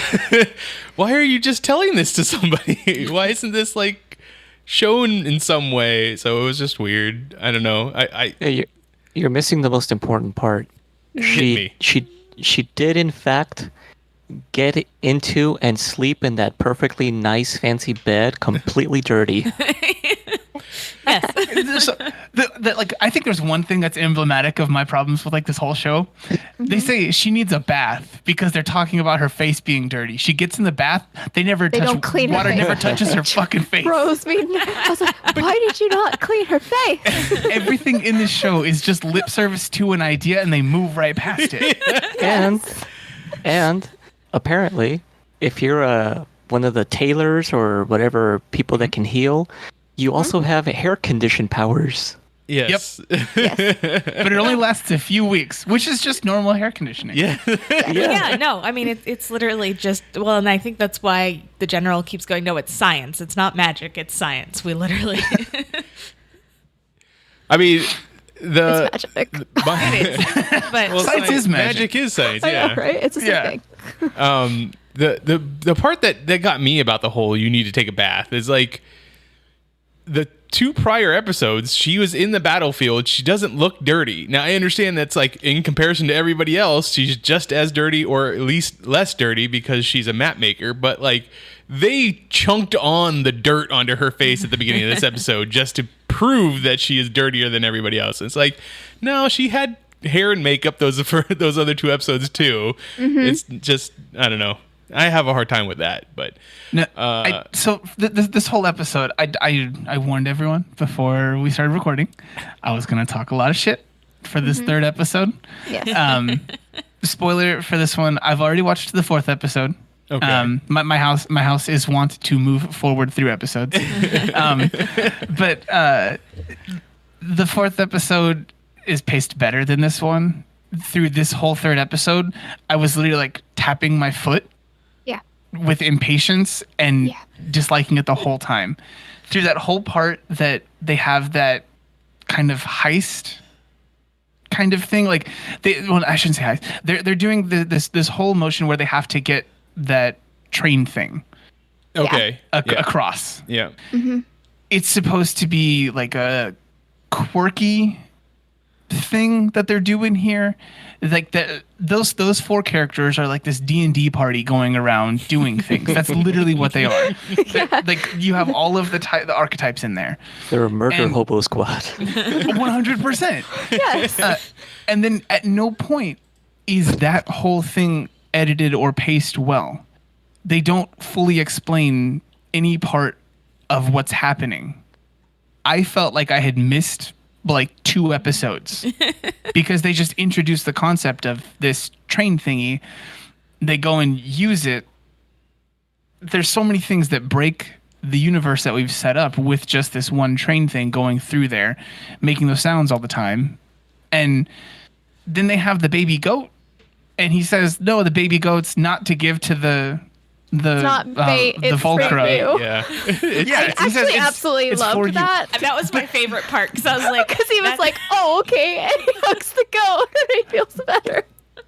Why are you just telling this to somebody? Why isn't this like shown in some way? So it was just weird. I don't know. You're missing the most important part. She did in fact get into and sleep in that perfectly nice fancy bed completely dirty. Yes. I think there's one thing that's emblematic of my problems with like this whole show. They say she needs a bath because they're talking about her face being dirty. She gets in the bath, they don't clean her water face. never touches her fucking face. Rose, I was like, why did you not clean her face? Everything in this show is just lip service to an idea and they move right past it. And apparently, if you're one of the tailors or whatever people that can heal, you also have hair condition powers. Yes. Yes. But it only lasts a few weeks, which is just normal hair conditioning. Yeah. Yeah, no, I mean, it's literally just, well, and I think that's why the general keeps going, no, it's science. It's not magic, it's science. We literally. I mean, It's magic. But Science is magic. Magic is science, I yeah. know, right? It's the same thing. The part that got me about the whole you need to take a bath is like the 2 prior episodes, she was in the battlefield. She doesn't look dirty. Now, I understand that's like in comparison to everybody else, she's just as dirty or at least less dirty because she's a map maker. But like they chunked on the dirt onto her face at the beginning of this episode just to prove that she is dirtier than everybody else. It's like, no, she had hair and makeup those other 2 episodes too. It's just, I don't know. I have a hard time with that, but No, this whole episode, I warned everyone before we started recording. I was going to talk a lot of shit for this 3rd episode. Yes. Spoiler for this one: I've already watched the 4th episode. Okay. My house is wont to move forward through episodes. But the 4th episode is paced better than this one. Through this whole 3rd episode, I was literally like tapping my foot with impatience and disliking it the whole time. Through that whole part that they have that kind of heist kind of thing, like I shouldn't say heist. They're doing this whole motion where they have to get that train thing Okay. Across. Yeah. It's supposed to be like a quirky thing that they're doing here. Like those four characters are like this D&D party going around doing things. That's literally what they are. Like you have all of the archetypes in there. They're a murder hobo squad. 100%. Yes. And then at no point is that whole thing edited or paced well. They don't fully explain any part of what's happening. I felt like I had missed like 2 episodes because they just introduced the concept of this train thingy. They go and use it. There's so many things that break the universe that we've set up with just this one train thing going through there, making those sounds all the time. And then they have the baby goat, and he says, no, the baby goat's not to give to the not bait, the it's for Volcra. you. Yeah. Yeah, I actually absolutely it's for loved you. that. That was my favorite part because I was like, Because he was like, oh, okay. And he hugs the goat and he feels better.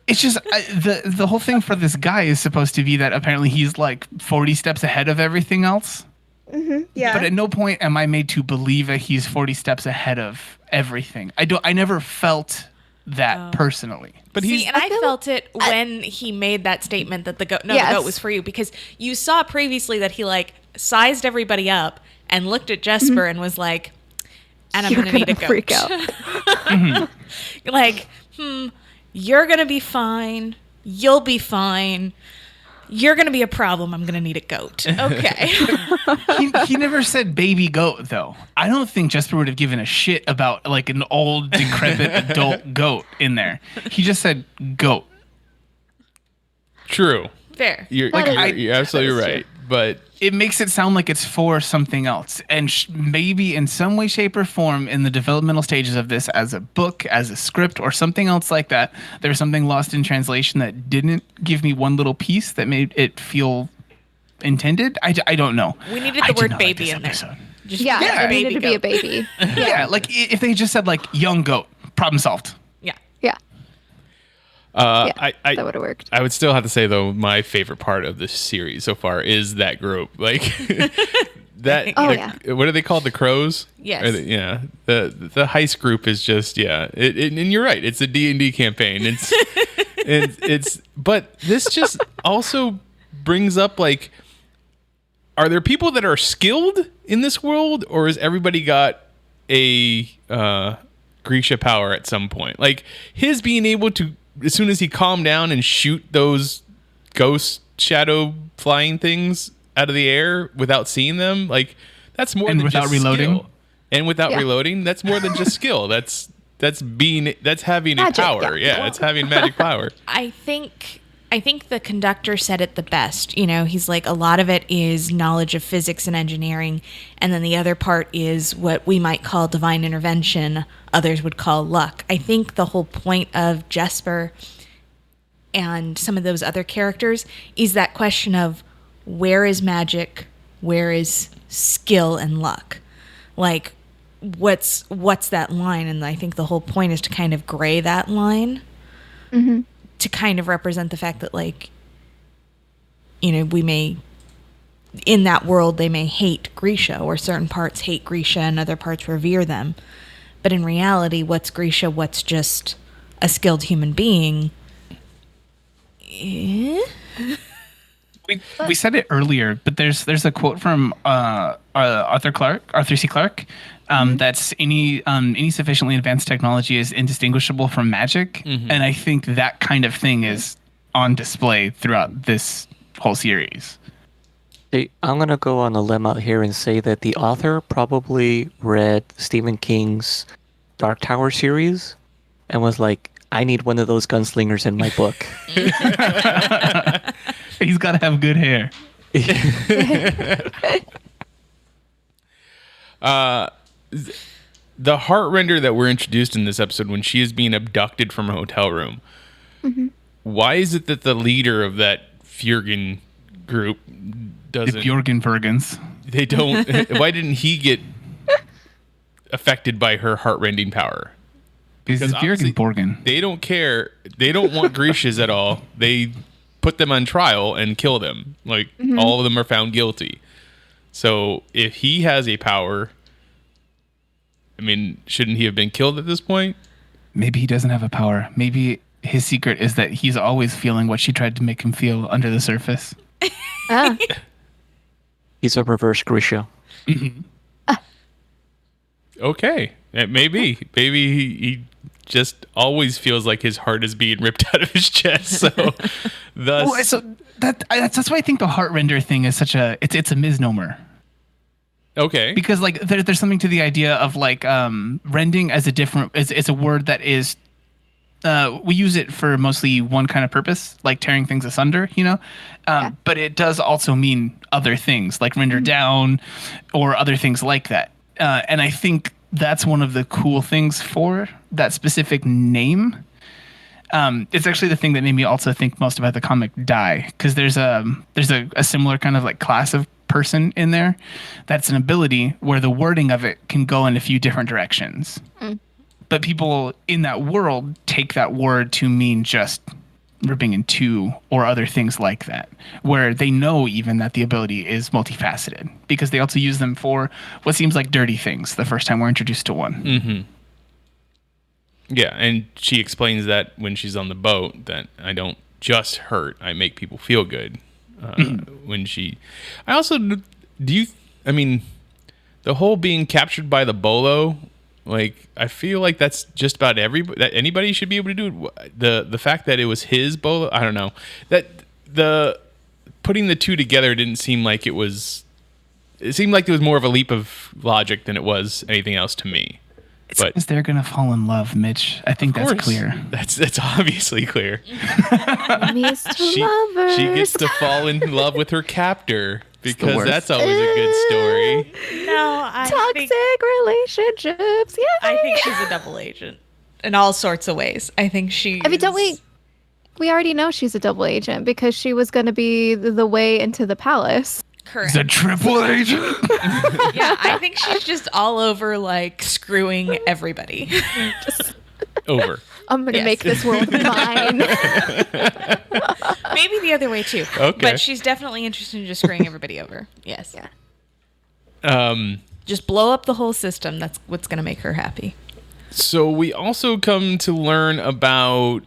It's just the whole thing for this guy is supposed to be that apparently he's like 40 steps ahead of everything else. Yeah. But at no point am I made to believe that he's 40 steps ahead of everything. I never felt that personally. But see, and I felt it when he made that statement that the goat was for you, because you saw previously that he like sized everybody up and looked at Jesper and was like, and I'm gonna need a goat. Freak out. Like, you're gonna be fine. You'll be fine. You're gonna be a problem. I'm gonna need a goat. Okay. He never said baby goat though. I don't think Jesper would have given a shit about like an old decrepit adult goat in there. He just said goat. True. Fair. You're absolutely right. But It makes it sound like it's for something else, and maybe in some way, shape, or form in the developmental stages of this, as a book, as a script, or something else like that, there's something lost in translation that didn't give me one little piece that made it feel intended. I don't know. We needed the word baby in there. Episode. Just Yeah, it needed to be a goat. baby. Yeah, like if they just said like young goat, problem solved. Yeah. Yeah. I That would have worked. I would still have to say though, my favorite part of this series so far is that group. Like that. What are they called? The Crows. Yes. The heist group is just and you're right. It's a D&D campaign. It's but this just also brings up like, are there people that are skilled in this world, or has everybody got a Grisha power at some point? Like his being able to, as soon as he calmed down and shoot those ghost shadow flying things out of the air without seeing them, like that's more And than without just reloading? skill. And without reloading, that's more than just skill. That's having Magic, a power. Yeah, it's having magic power. I think the conductor said it the best. You know, he's like, a lot of it is knowledge of physics and engineering, and then the other part is what we might call divine intervention, others would call luck. I think the whole point of Jesper and some of those other characters is that question of where is magic, where is skill and luck? Like, what's that line? And I think the whole point is to kind of gray that line. Mm-hmm. To kind of represent the fact that, like, you know, we may, in that world, they may hate Grisha, or certain parts hate Grisha and other parts revere them. But in reality, what's Grisha? What's just a skilled human being? We said it earlier, but there's a quote from Arthur C. Clarke. That's any sufficiently advanced technology is indistinguishable from magic, and I think that kind of thing is on display throughout this whole series. Hey, I'm gonna go on a limb out here and say that the author probably read Stephen King's Dark Tower series and was like, I need one of those gunslingers in my book. He's got to have good hair. The heart render that we're introduced in this episode when she is being abducted from a hotel room. Why is it that the leader of that Fjorgen group doesn't? The Bjorgenvergens. They don't. Why didn't he get affected by her heart-rending power? Because it's obviously Bjorgenborgen. They don't care. They don't want Grishas at all. They put them on trial and kill them. Like, all of them are found guilty. So if he has a power, I mean, shouldn't he have been killed at this point? Maybe he doesn't have a power. Maybe his secret is that he's always feeling what she tried to make him feel under the surface. He's a reverse Grisha. Okay. Maybe he just always feels like his heart is being ripped out of his chest. So, thus, that's why I think the heart render thing is such a it's a misnomer. Okay. Because like there's something to the idea of like rending as it's a word that is we use it for mostly one kind of purpose, like tearing things asunder, but it does also mean other things like render down or other things like that. And I think that's one of the cool things for that specific name. It's actually the thing that made me also think most about the comic Die, because there's a similar kind of like class of person in there that's an ability where the wording of it can go in a few different directions. But people in that world take that word to mean just ripping in two or other things like that, where they know even that the ability is multifaceted because they also use them for what seems like dirty things the first time we're introduced to one. Yeah, and she explains that when she's on the boat, that I don't just hurt, I make people feel good. I also, the whole being captured by the bolo, like, I feel like that's just about that anybody should be able to do it. The fact that it was his bolo, I don't know. That the putting the two together didn't seem like it seemed like it was more of a leap of logic than it was anything else to me. It's because they're gonna fall in love, Mitch. I think that's clear. That's obviously clear. Mr. She gets to fall in love with her captor because that's always a good story. No, Toxic relationships. Yeah. I think she's a double agent in all sorts of ways. I think she. I mean, don't we? We already know she's a double agent because she was going to be the way into the palace. Correct. He's a triple agent. Yeah, I think she's just all over, like, screwing everybody. Over. I'm going to make this world mine. Maybe the other way, too. Okay. But she's definitely interested in just screwing everybody over. Yes. Yeah. Just blow up the whole system. That's what's going to make her happy. So we also come to learn about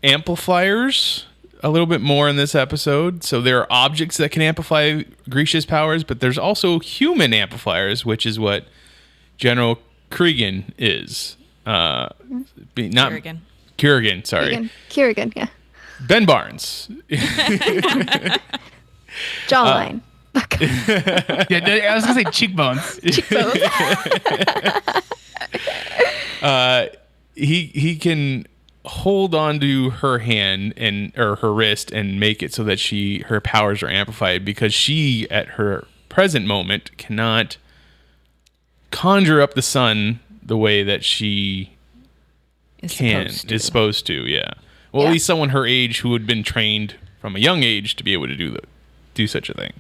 amplifiers a little bit more in this episode. So there are objects that can amplify Grisha's powers, but there's also human amplifiers, which is what General Kurgan is. Kurgan, sorry. Kurgan, yeah. Ben Barnes. Jawline. Yeah, I was going to say cheekbones. He can hold on to her hand or her wrist and make it so that her powers are amplified, because she at her present moment cannot conjure up the sun the way that she is supposed to. Yeah. Well, at least someone her age who had been trained from a young age to be able to do such a thing.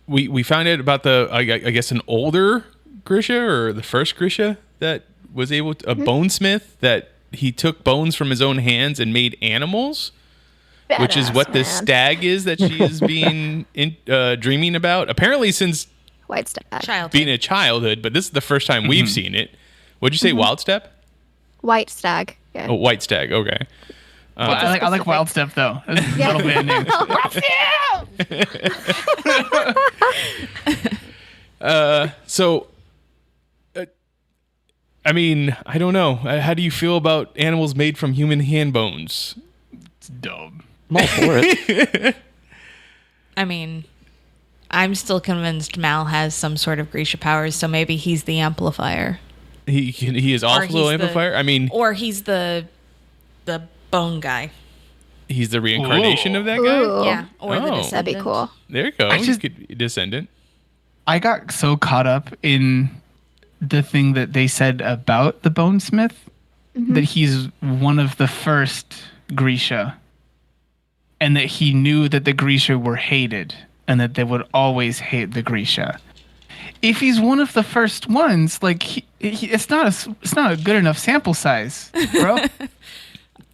We found out about I guess an older Grisha, or the first Grisha, that was able to, a bonesmith, that he took bones from his own hands and made animals, which is what this stag is that she is being dreaming about. Apparently since White stag. being a childhood, but this is the first time we've seen it. What'd you say, wild step? White stag. Yeah. Oh, white stag. Okay. I like Wild Step though. It's a little band name. So, I mean, I don't know. How do you feel about animals made from human hand bones? It's dumb. I'm all for it. I mean, I'm still convinced Mal has some sort of Grisha powers, so maybe he's the amplifier. He is also an amplifier? Or he's the bone guy. He's the reincarnation of that guy? Ooh. Yeah. Or the descendant. That'd be cool. There you go. He could be descendant. I got so caught up in the thing that they said about the bonesmith that he's one of the first Grisha, and that he knew that the Grisha were hated and that they would always hate the Grisha. if he's one of the first ones, like it's not a good enough sample size, bro.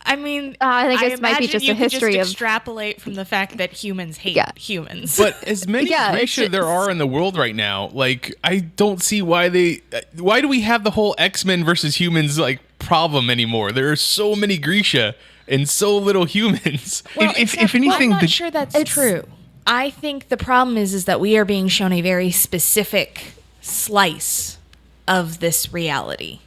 I mean, I think it might be imagine just you a could history just of extrapolate from the fact that humans hate humans. But as many Yeah, Grisha there are in the world right now, like I don't see why do we have the whole X-Men versus humans like problem anymore? There are so many Grisha and so little humans. Well, if well, anything, I'm not sure that's true. I think the problem is that we are being shown a very specific slice of this reality.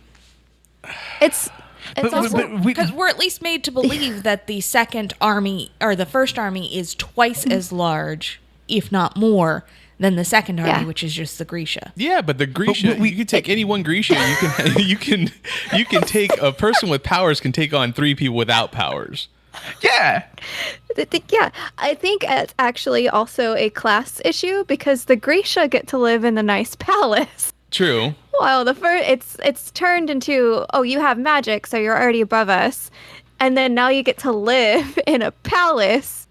It's also Because we're at least made to believe that the second army or the first army is twice as large, if not more, than the second army, which is just the Grisha. Yeah, but the Grisha, you can take any one Grisha. You can take a person with powers can take on 3 people without powers. Yeah. Yeah, I think it's actually also a class issue because the Grisha get to live in the nice palace. True. Well, it's turned into, oh, you have magic, so you're already above us, and then now you get to live in a palace,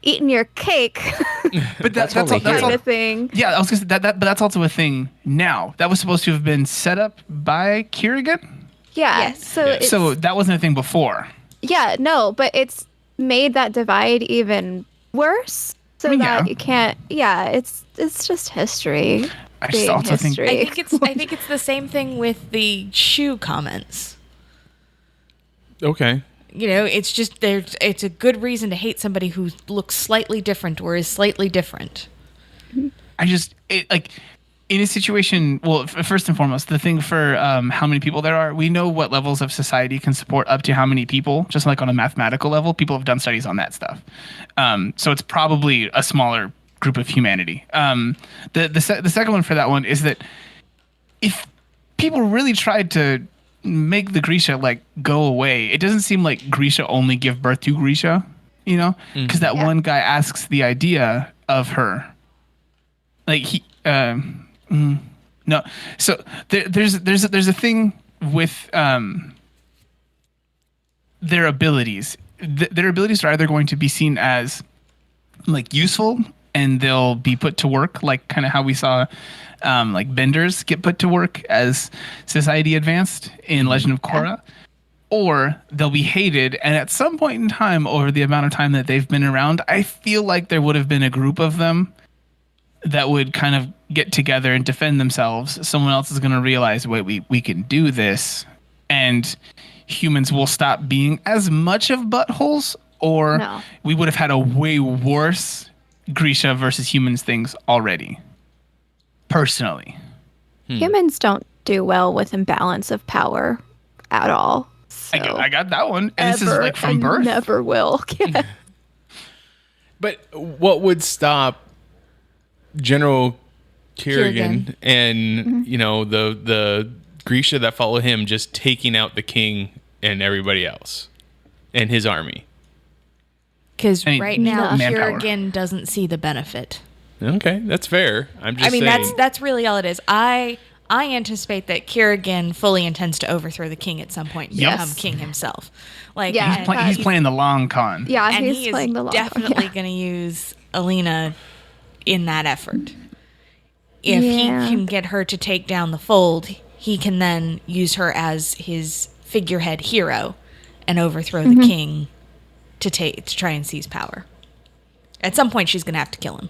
eating your cake. But that's only kind here. of thing. Yeah, I was gonna say but that's also a thing now. That was supposed to have been set up by Kerrigan. Yeah. Yes. So that wasn't a thing before. Yeah, no, but it's made that divide even worse. So that you can't. Yeah, it's just history. I just also think I think it's the same thing with the shoe comments. Okay. You know, it's just it's a good reason to hate somebody who looks slightly different or is slightly different. like in a situation, well, first and foremost, the thing for how many people there are, we know what levels of society can support up to how many people, just like on a mathematical level. People have done studies on that stuff. So it's probably a smaller group of humanity. The second one for that one is that if people really tried to make the Grisha like go away, it doesn't seem like Grisha only give birth to Grisha, you know, because that one guy asks the idea of her, like he no. So there's a thing with their abilities. Their abilities are either going to be seen as like useful and they'll be put to work, like kind of how we saw like benders get put to work as society advanced in Legend of Korra, or they'll be hated. And at some point in time, over the amount of time that they've been around, I feel like there would have been a group of them that would kind of get together and defend themselves. Someone else is going to realize, wait, we can do this, and humans will stop being as much of buttholes, or we would have had a way worse Grisha versus humans things already. Personally, Humans don't do well with imbalance of power at all. So I got that one, and this is like from birth. Never will. Yeah. But what would stop General Kerrigan and you know the Grisha that follow him just taking out the king and everybody else and his army? Because right now, manpower. Kerrigan doesn't see the benefit. Okay, that's fair. I'm just saying. That's really all it is. I anticipate that Kerrigan fully intends to overthrow the king at some point and become king himself. Like, he's playing the long con. Yeah, and he's playing the long con. definitely going to use Alina in that effort. If he can get her to take down the fold, he can then use her as his figurehead hero and overthrow the king to try and seize power. At some point, she's going to have to kill him.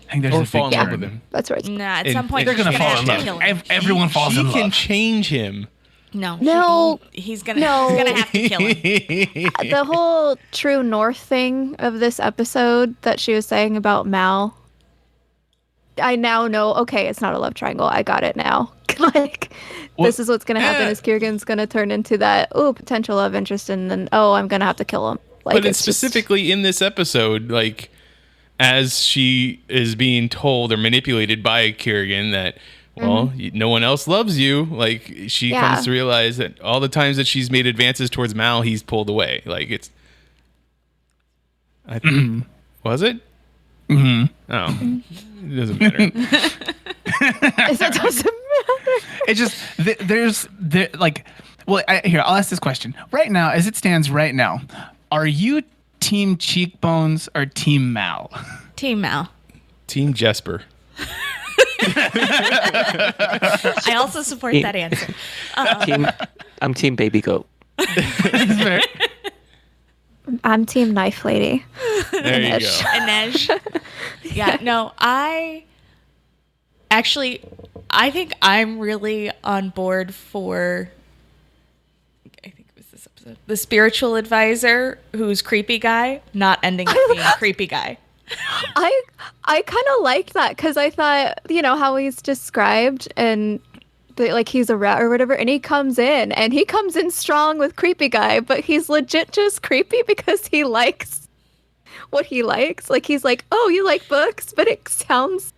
I think there's or fall in love with him. That's right. Nah, at some point They're going to fall in kill love. him. Everyone falls in She can love. change him. No, he's gonna have to kill him. The whole True North thing of this episode that she was saying about Mal, I now know, okay, it's not a love triangle. I got it now. This is what's going to happen is Kerrigan's going to turn into that, potential love interest, and then, I'm going to have to kill him. But it's specifically in this episode, like, as she is being told or manipulated by Kerrigan that, no one else loves you. Like, she comes to realize that all the times that she's made advances towards Mal, he's pulled away. Like, it's... I think... Was it? Mm-hmm. Oh. It doesn't matter. It doesn't matter. It's just, here, I'll ask this question. Right now, as it stands right now, are you Team Cheekbones or Team Mal? Team Mal. Team Jesper. I also support that answer. I'm team baby goat. I'm team knife lady. There you go. Inej. Yeah, no, I think I'm really on board for, I think it was this episode, the spiritual advisor who's creepy guy, not ending up being creepy guy. I kind of liked that because I thought, how he's described and like he's a rat or whatever, and he comes in strong with creepy guy, but he's legit just creepy because he likes what he likes. Like he's like, oh, you like books, but it sounds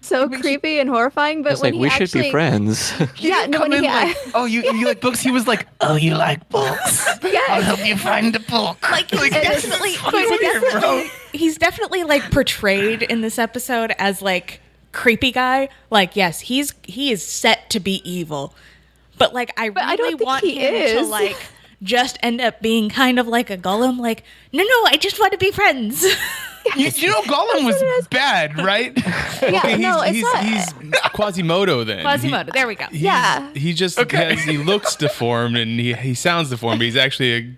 so creepy and horrifying. But It's when like we should be friends. Yeah, no, when oh, you like books? He was like, oh, you like books? Yeah. I'll help you find a book. Like he's definitely like portrayed in this episode as like creepy guy. Like, yes, he is set to be evil, but like I really want him to like just end up being kind of like a Gollum. Like, no, I just want to be friends. You know, Gollum was bad, right? Yeah, Okay, no, it's he's Quasimodo then. Quasimodo. There we go. He just he looks deformed and he sounds deformed, but he's actually a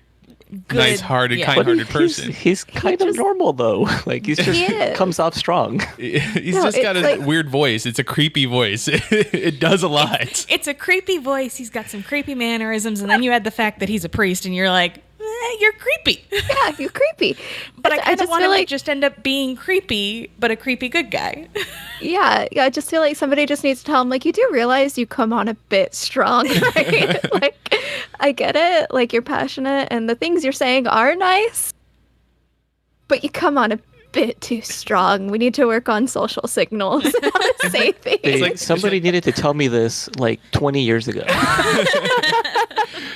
nice-hearted, yeah. kind-hearted person. He's kind of normal though. Like he's just He is. comes off strong. He's No, just got it's a like- weird voice. It's a creepy voice. It does a lot. It's a creepy voice. He's got some creepy mannerisms, and then you add the fact that he's a priest, and you're like, you're creepy. Yeah, you're creepy. But I kind of just want feel him like to just end up being creepy, but a creepy good guy. Yeah, I just feel like somebody just needs to tell him, like, you do realize you come on a bit strong, right? Like, I get it. Like, you're passionate, and the things you're saying are nice, but you come on a bit too strong. We need to work on social signals and how to say things. like- Somebody needed to tell me this like 20 years ago.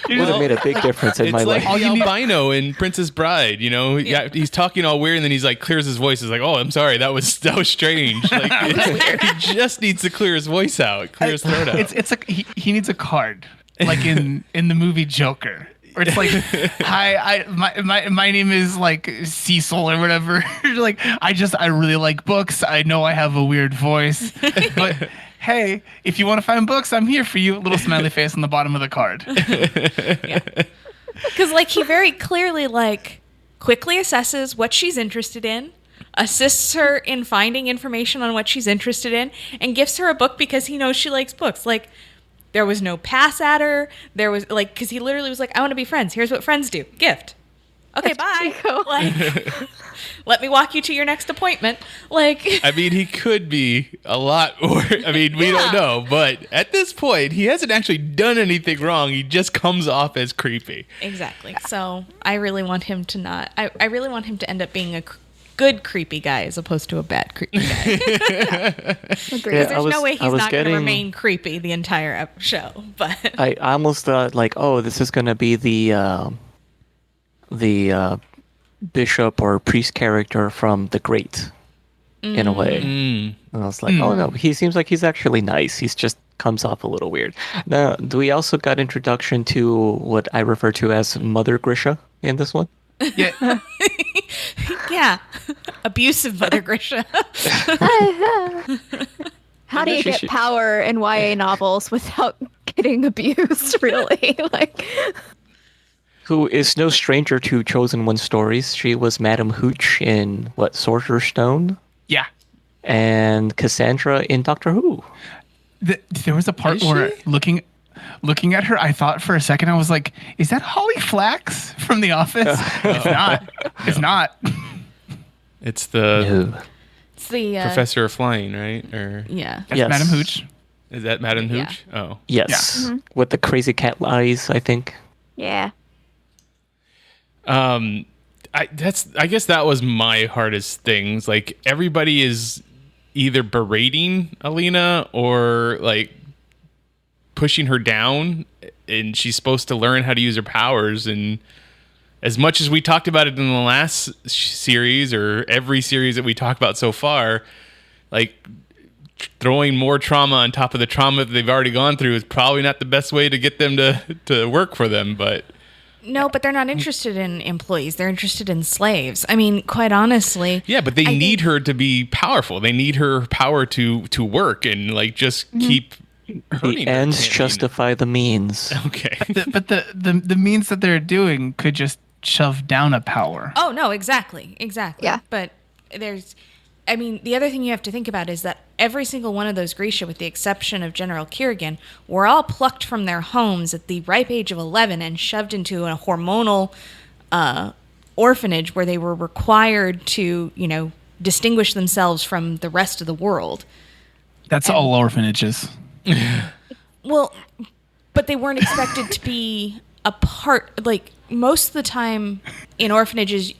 Would have made a big difference in It's my like life. the albino in Princess Bride, you know? Yeah, he's talking all weird, and then he's like, clears his voice. He's like, oh, I'm sorry, that was strange. Like, he just needs to clear his voice out, clear his throat out. It's like he needs a card, like in the movie Joker. Or it's like, hi, my name is like Cecil or whatever. Like, I really like books. I know I have a weird voice, but hey, if you want to find books, I'm here for you. Little smiley face on the bottom of the card. Because, like, he very clearly, like, quickly assesses what she's interested in, assists her in finding information on what she's interested in, and gives her a book because he knows she likes books. Like, there was no pass at her. There was, like, because he literally was like, I want to be friends. Here's what friends do. Gift. Okay, bye. Like, let me walk you to your next appointment. Like, I mean, he could be a lot more. I mean, we don't know. But at this point, he hasn't actually done anything wrong. He just comes off as creepy. exactly. So I really want him to not, I really want him to end up being a good creepy guy as opposed to a bad creepy guy. Agreed. Yeah, There's no way he's not going to getting- remain creepy the entire show. But I almost thought like, oh, this is gonna be the bishop or priest character from The Great, in a way. And I was like, oh no, he seems like he's actually nice. He's just comes off a little weird. Now, we also got introduction to what I refer to as Mother Grisha in this one. Yeah, yeah, abusive Mother Grisha. How do you she get should- power in YA novels without getting abused, really? Like, Who is no stranger to Chosen One stories. She was Madame Hooch in Sorcerer's Stone, yeah. and Cassandra in Doctor Who. There was a part Is where she? looking at her, I thought for a second, I was like, is that Holly Flax from The Office? It's not. It's not. It's the No. It's the Professor of Flying, right? Or Yeah. That's Yes. Madam Hooch. is that Madame Yeah. Hooch? Oh. Yes, with the crazy cat eyes, I think. yeah. I guess that was my hardest things. Like, everybody is either berating Alina or like pushing her down, and she's supposed to learn how to use her powers. And as much as we talked about it in the last series or every series that we talked about so far, like throwing more trauma on top of the trauma that they've already gone through is probably not the best way to get them to work for them. But No, but they're not interested in employees. They're interested in slaves. I mean, quite honestly. Yeah, but they need her to be powerful. They need her power to work and like just keep hurting The ends her. justify the means. Okay. But the means that they're doing could just shove down a power. Oh, no, exactly. Yeah. But the other thing you have to think about is that every single one of those Grisha, with the exception of General Kirigan, were all plucked from their homes at the ripe age of 11 and shoved into a hormonal orphanage where they were required to, distinguish themselves from the rest of the world. That's all orphanages. Well, but they weren't expected to be a part. Like, most of the time in orphanages,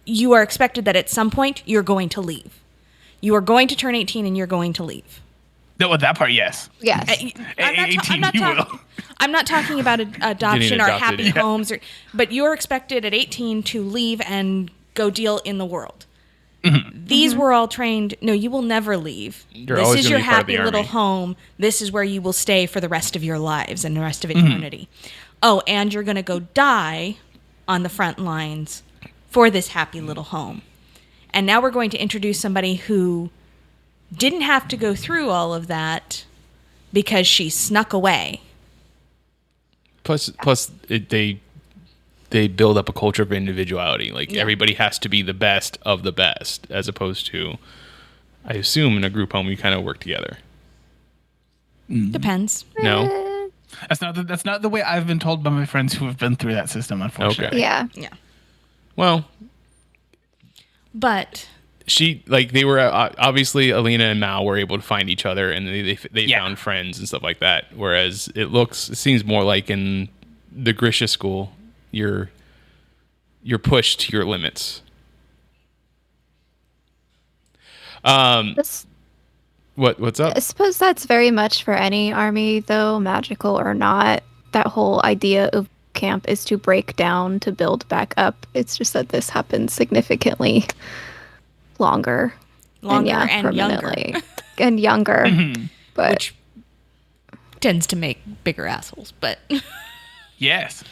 you are expected that at some point you're going to leave. You are going to turn 18 and you're going to leave. No, that part, yes. Yes. I'm not talking about adoption or adopted, happy homes, but you're expected at 18 to leave and go deal in the world. Mm-hmm. These were all trained. No, you will never leave. This is your happy little home. This is where you will stay for the rest of your lives and the rest of eternity. Oh, and you're going to go die on the front lines for this happy little home. And now we're going to introduce somebody who didn't have to go through all of that because she snuck away. Plus, they build up a culture of individuality. Like, everybody has to be the best of the best, as opposed to, I assume, in a group home, you kind of work together. Depends. No? That's not the way I've been told by my friends who have been through that system, unfortunately. Okay. Yeah. Well... But they were obviously Alina and Mao were able to find each other and they found friends and stuff like that. Whereas it seems more like in the Grisha school, you're pushed to your limits. What's up? I suppose that's very much for any army, though, magical or not. That whole idea of camp is to break down to build back up. It's just that this happens significantly longer and younger. And younger. Mm-hmm. But which tends to make bigger assholes, but yes.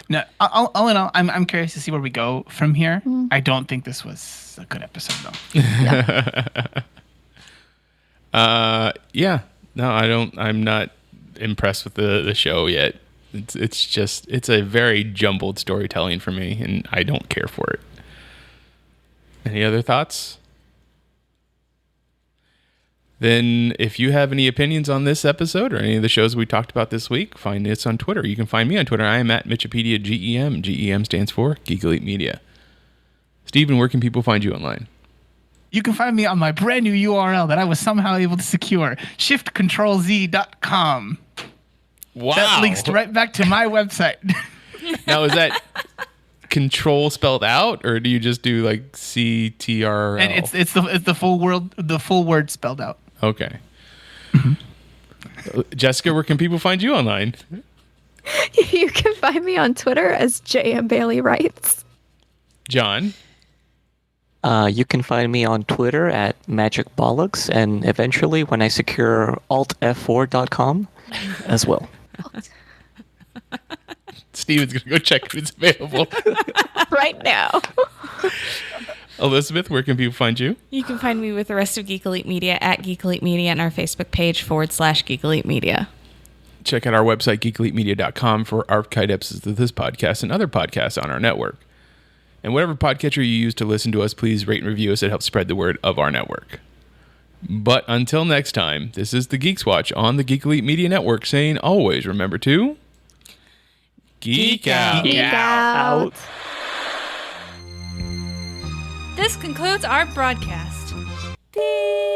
No, all in all, I'm curious to see where we go from here. I don't think this was a good episode, though. Yeah. No, I don't. I'm not impressed with the show yet. It's a very jumbled storytelling for me, and I don't care for it. Any other thoughts? Then if you have any opinions on this episode or any of the shows we talked about this week, find us on Twitter. You can find me on Twitter. I am at Mitchipedia GEM. GEM stands for Geek Elite Media. Steven, where can people find you online? You can find me on my brand new URL that I was somehow able to secure, shiftcontrolz.com. Wow. That links right back to my website. Now, is that control spelled out, or do you just do like CTRL? And it's the full word spelled out. Okay. Jessica, where can people find you online? you can find me on Twitter as JM Bailey Writes. John? You can find me on Twitter at Magic Bollocks, and eventually when I secure altf4.com as well. Steven's going to go check if it's available. Right now. Elizabeth, where can people find you? You can find me with the rest of Geek Elite Media at Geek Elite Media and our Facebook page /Geek Elite Media. Check out our website, geekelitemedia.com, for archived episodes of this podcast and other podcasts on our network. And whatever podcatcher you use to listen to us, please rate and review us. It helps spread the word of our network. But until next time, this is the Geeks Watch on the Geek Elite Media Network, saying always remember to geek out. Geek out. This concludes our broadcast. Beep.